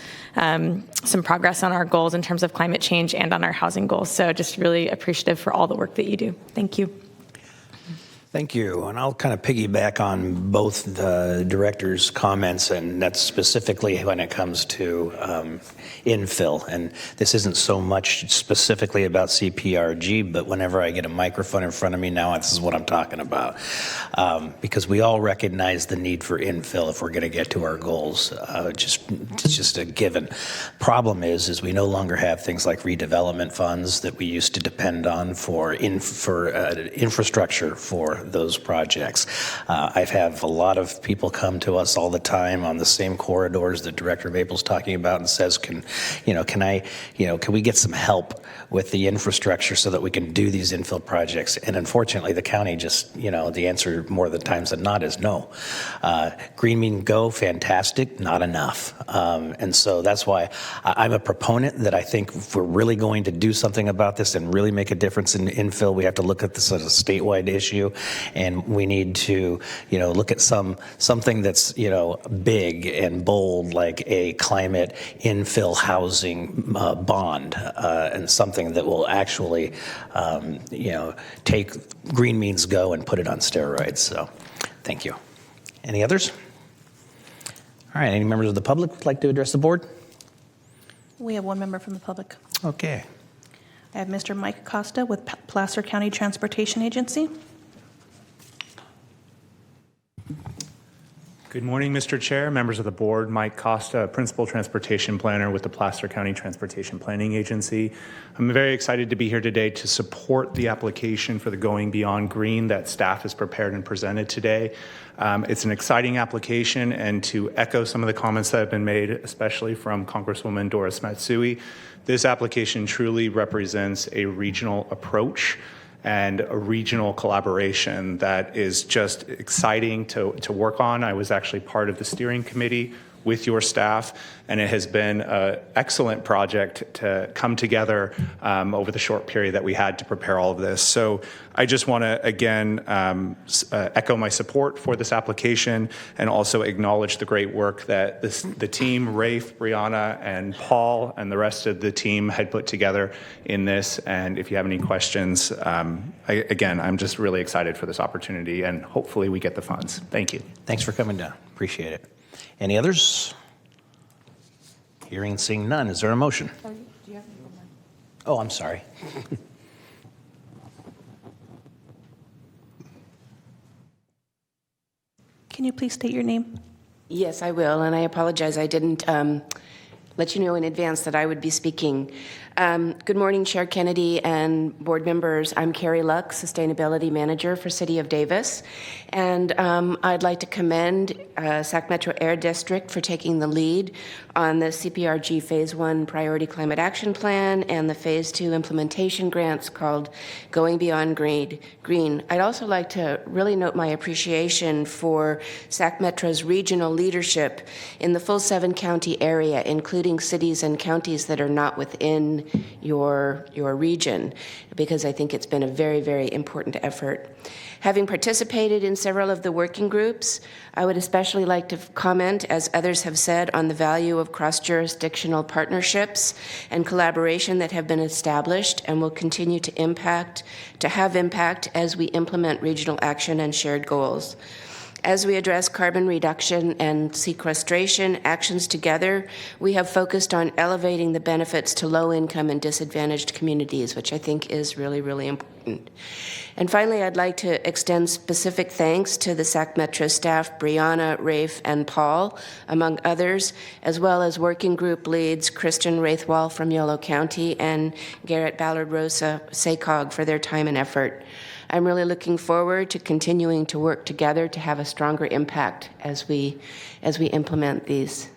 progress on our goals in terms of climate change and on our housing goals. So just really appreciative for all the work that you do. Thank you. Thank you. And I'll kind of piggyback on both the director's comments, and that's specifically when it comes to infill. And this isn't so much specifically about CPRG, but whenever I get a microphone in front of me now, this is what I'm talking about. Because we all recognize the need for infill if we're going to get to our goals. It's just a given. Problem is we no longer have things like redevelopment funds that we used to depend on for infrastructure for those projects. I have a lot of people come to us all the time on the same corridors that Director Maple's talking about and says, can we get some help with the infrastructure so that we can do these infill projects? And unfortunately, the county just, the answer more the times than not is no. Green Mean Go, fantastic, not enough. And so that's why I'm a proponent that I think if we're really going to do something about this and really make a difference in infill, we have to look at this as a statewide issue. And we need to, look at something that's, big and bold, like a climate infill housing bond, and something that will actually, take Green Means Go and put it on steroids. So, thank you. Any others? All right. Any members of the public like to address the board? We have one member from the public. Okay. I have Mr. Mike Costa with Placer County Transportation Agency. Good morning, Mr. Chair, members of the board. Mike Costa, Principal Transportation Planner with the Placer County Transportation Planning Agency. I'm very excited to be here today to support the application for the Going Beyond Green that staff has prepared and presented today. It's an exciting application, and to echo some of the comments that have been made, especially from Congresswoman Doris Matsui, this application truly represents a regional approach and a regional collaboration that is just exciting to work on. I was actually part of the steering committee with your staff, and it has been an excellent project to come together over the short period that we had to prepare all of this. So I just want to, again, echo my support for this application and also acknowledge the great work that the team, Rafe, Brianna, and Paul, and the rest of the team had put together in this. And if you have any questions, again, I'm just really excited for this opportunity, and hopefully we get the funds. Thank you. Thanks for coming down. Appreciate it. Any others? Hearing and seeing none. Is there a motion? Oh, I'm sorry. Can you please state your name? Yes, I will, and I apologize. I didn't let you know in advance that I would be speaking. Good morning, Chair Kennedy and board members. I'm Carrie Luck, Sustainability Manager for City of Davis, and I'd like to commend Sac Metro Air District for taking the lead on the CPRG Phase 1 Priority Climate Action Plan and the Phase 2 implementation grants called Going Beyond Green. I'd also like to really note my appreciation for Sac Metro's regional leadership in the full 7-county area, including cities and counties that are not within your region, because I think it's been a very, very important effort. Having participated in several of the working groups, I would especially like to comment, as others have said, on the value of cross-jurisdictional partnerships and collaboration that have been established and will continue to have impact as we implement regional action and shared goals. As we address carbon reduction and sequestration actions together, we have focused on elevating the benefits to low-income and disadvantaged communities, which I think is really, really important. And finally, I'd like to extend specific thanks to the Sacramento staff, Brianna, Rafe, and Paul, among others, as well as working group leads Kristen Wraithwall from Yolo County and Garrett Ballard-Rosa, SACOG, for their time and effort. I'm really looking forward to continuing to work together to have a stronger impact as we implement these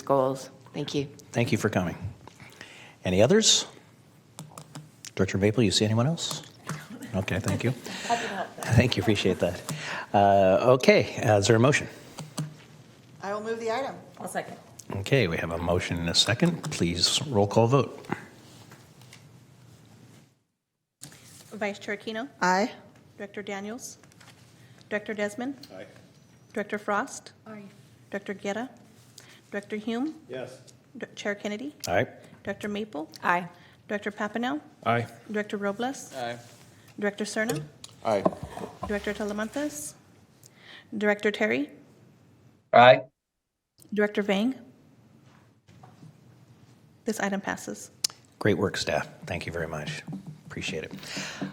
goals. Thank you. Thank you for coming. Any others? Director Maple, you see anyone else? Okay, thank you. Thank you, appreciate that. Okay, is there a motion? I will move the item. I'll second. Okay, we have a motion and a second. Please roll call vote. Vice Chair Aquino? Aye. Director Daniels? Director Desmond? Aye. Director Frost? Aye. Director Guerra? Director Hume? Yes. Chair Kennedy? All right. Director Maple? Aye. Director Papineau? Aye. Director Robles? Aye. Director Cerna? Aye. Director Talamantes? Director Terry? Aye. Director Vang? This item passes. Great work, staff. Thank you very much. Appreciate it.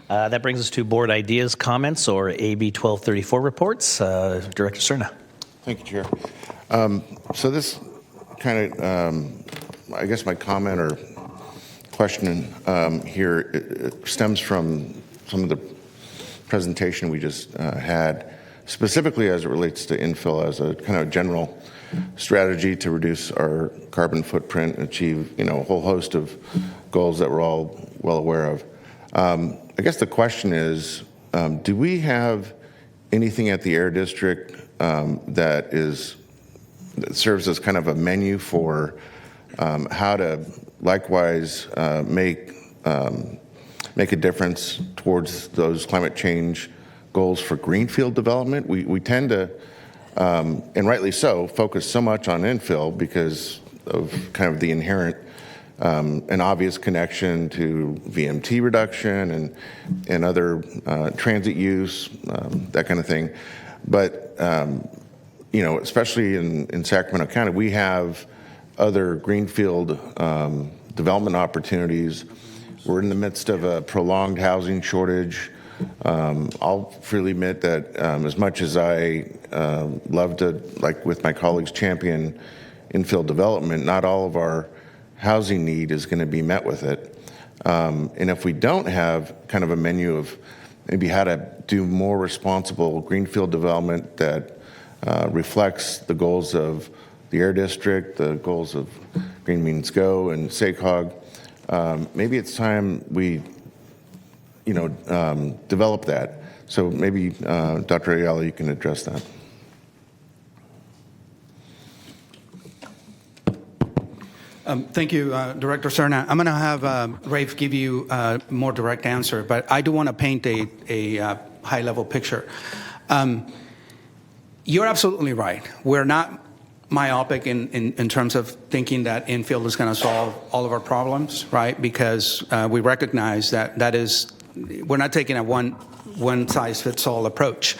That brings us to board ideas, comments, or AB 1234 reports. Director Cerna. Thank you, Chair. So this kind of, I guess my comment or question here it stems from some of the presentation we just had, specifically as it relates to infill as a kind of general strategy to reduce our carbon footprint and achieve, a whole host of goals that we're all well aware of. I guess the question is, do we have anything at the Air District that serves as kind of a menu for how to likewise make a difference towards those climate change goals for greenfield development? We tend to, and rightly so, focus so much on infill because of kind of the inherent an obvious connection to VMT reduction and other transit use, that kind of thing. But, especially in Sacramento County, we have other greenfield development opportunities. We're in the midst of a prolonged housing shortage. I'll freely admit that as much as I love to, like with my colleagues, champion infill development, not all of our housing need is going to be met with it. And if we don't have kind of a menu of maybe how to do more responsible greenfield development that reflects the goals of the Air District, the goals of Green Means Go and SACOG, maybe it's time we, develop that. So maybe Dr. Ayala, you can address that. Thank you, Director Cerna. I'm going to have Rafe give you a more direct answer, but I do want to paint a high-level picture. You're absolutely right. We're not myopic in terms of thinking that infill is going to solve all of our problems, right? Because we recognize that we're not taking a one-size-fits-all approach.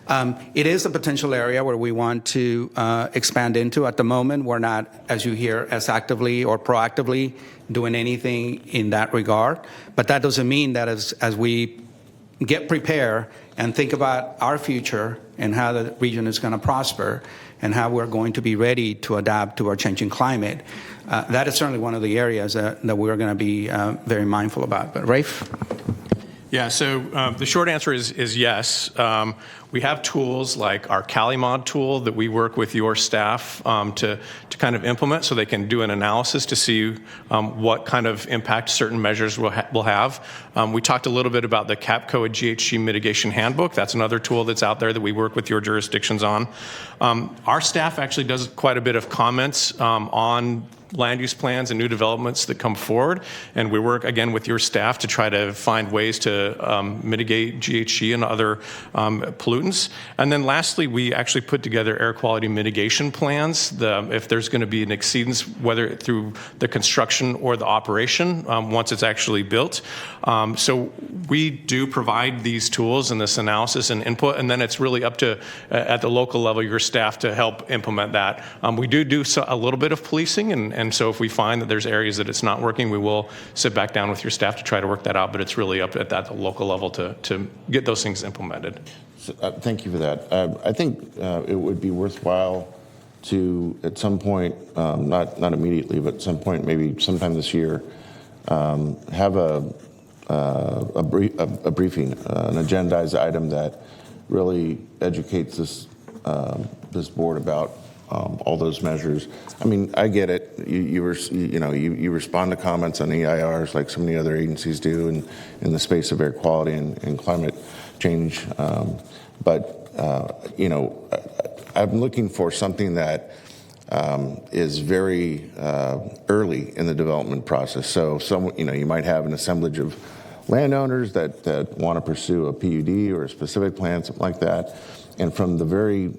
It is a potential area where we want to expand into. At the moment, we're not, as you hear, as actively or proactively doing anything in that regard. But that doesn't mean that as we get prepared and think about our future and how the region is going to prosper and how we're going to be ready to adapt to our changing climate, that is certainly one of the areas that we're going to be very mindful about. But Rafe? Yeah, so the short answer is yes. We have tools like our CaliMod tool that we work with your staff to kind of implement so they can do an analysis to see what kind of impact certain measures will have. We talked a little bit about the CAPCO and GHG mitigation handbook. That's another tool that's out there that we work with your jurisdictions on. Our staff actually does quite a bit of comments on land use plans and new developments that come forward. And we work, again, with your staff to try to find ways to mitigate GHG and other pollutants. And then lastly, we actually put together air quality mitigation plans. If there's going to be an exceedance, whether through the construction or the operation, once it's actually built. So we do provide these tools and this analysis and input, and then it's really up to, at the local level, your staff to help implement that. We do a little bit of policing, and so if we find that there's areas that it's not working, we will sit back down with your staff to try to work that out, but it's really up at that local level to get those things implemented. So, thank you for that. I think it would be worthwhile to, at some point, not immediately, but at some point, maybe sometime this year, have a briefing, an agendized item that really educates this board about all those measures. I mean, I get it. You respond to comments on EIRs like so many other agencies do in the space of air quality and climate change. But I'm looking for something that is very early in the development process. So you might have an assemblage of landowners that want to pursue a PUD or a specific plan, something like that. And from the very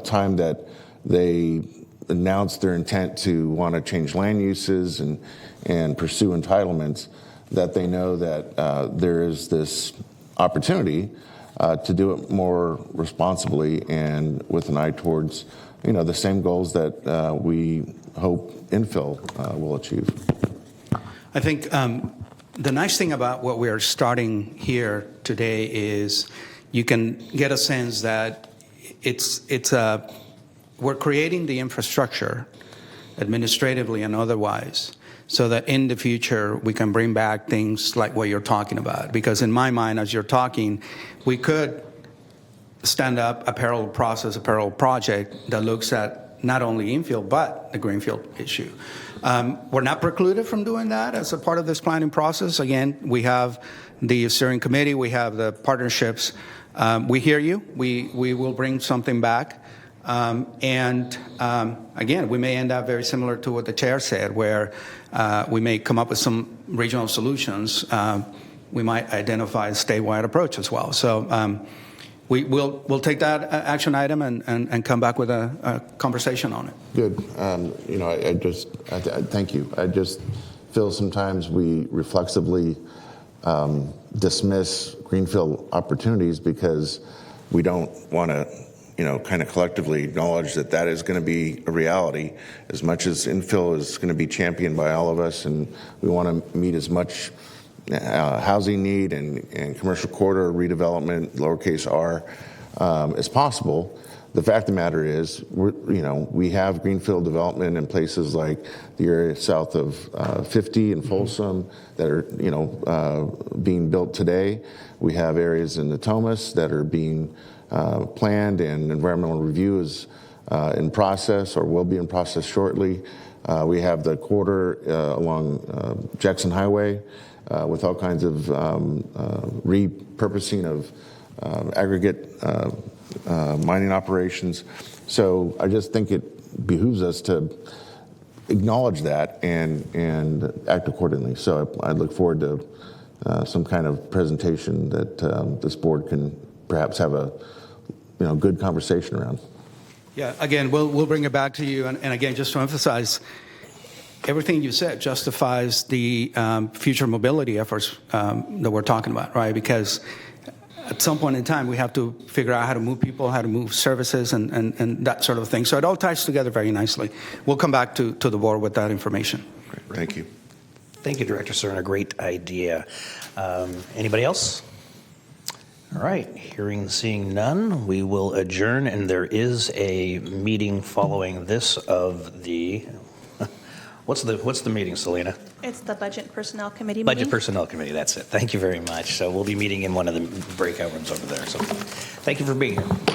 time that they announce their intent to want to change land uses and pursue entitlements, that they know that there is this opportunity to do it more responsibly and with an eye towards the same goals that we hope infill will achieve. I think the nice thing about what we are starting here today is you can get a sense that we're creating the infrastructure administratively and otherwise so that in the future we can bring back things like what you're talking about. Because in my mind, as you're talking, we could stand up a parallel process, a parallel project that looks at not only infill but the greenfield issue. We're not precluded from doing that as a part of this planning process. Again, we have the steering committee, we have the partnerships. We hear you. We will bring something back. Again, we may end up very similar to what the chair said, where we may come up with some regional solutions. We might identify a statewide approach as well. So we'll take that action item and come back with a conversation on it. Good. I thank you. I just feel sometimes we reflexively dismiss greenfield opportunities because we don't want to, kind of collectively acknowledge that that is going to be a reality as much as infill is going to be championed by all of us, and we want to meet as much housing need and commercial corridor redevelopment, lowercase r, as possible. The fact of the matter is, we have greenfield development in places like the area south of 50 and Folsom that are, being built today. We have areas in the Thomas that are being planned, and environmental review is in process or will be in process shortly. We have the corridor along Jackson Highway with all kinds of repurposing of aggregate mining operations. So I just think it behooves us to acknowledge that and act accordingly. So I look forward to some kind of presentation that this board can perhaps have a good conversation around. Yeah, again, we'll bring it back to you. And again, just to emphasize, everything you said justifies the future mobility efforts that we're talking about, right? Because at some point in time, we have to figure out how to move people, how to move services, and that sort of thing. So it all ties together very nicely. We'll come back to the board with that information. Great. Thank you. Thank you, Director Cerna. A great idea. Anybody else? All right. Hearing and seeing none, we will adjourn, and there is a meeting following this of the. What's the meeting, Selena? It's the Budget Personnel Committee meeting. Budget Personnel Committee, that's it. Thank you very much. So we'll be meeting in one of the breakout rooms over there. So thank you for being here.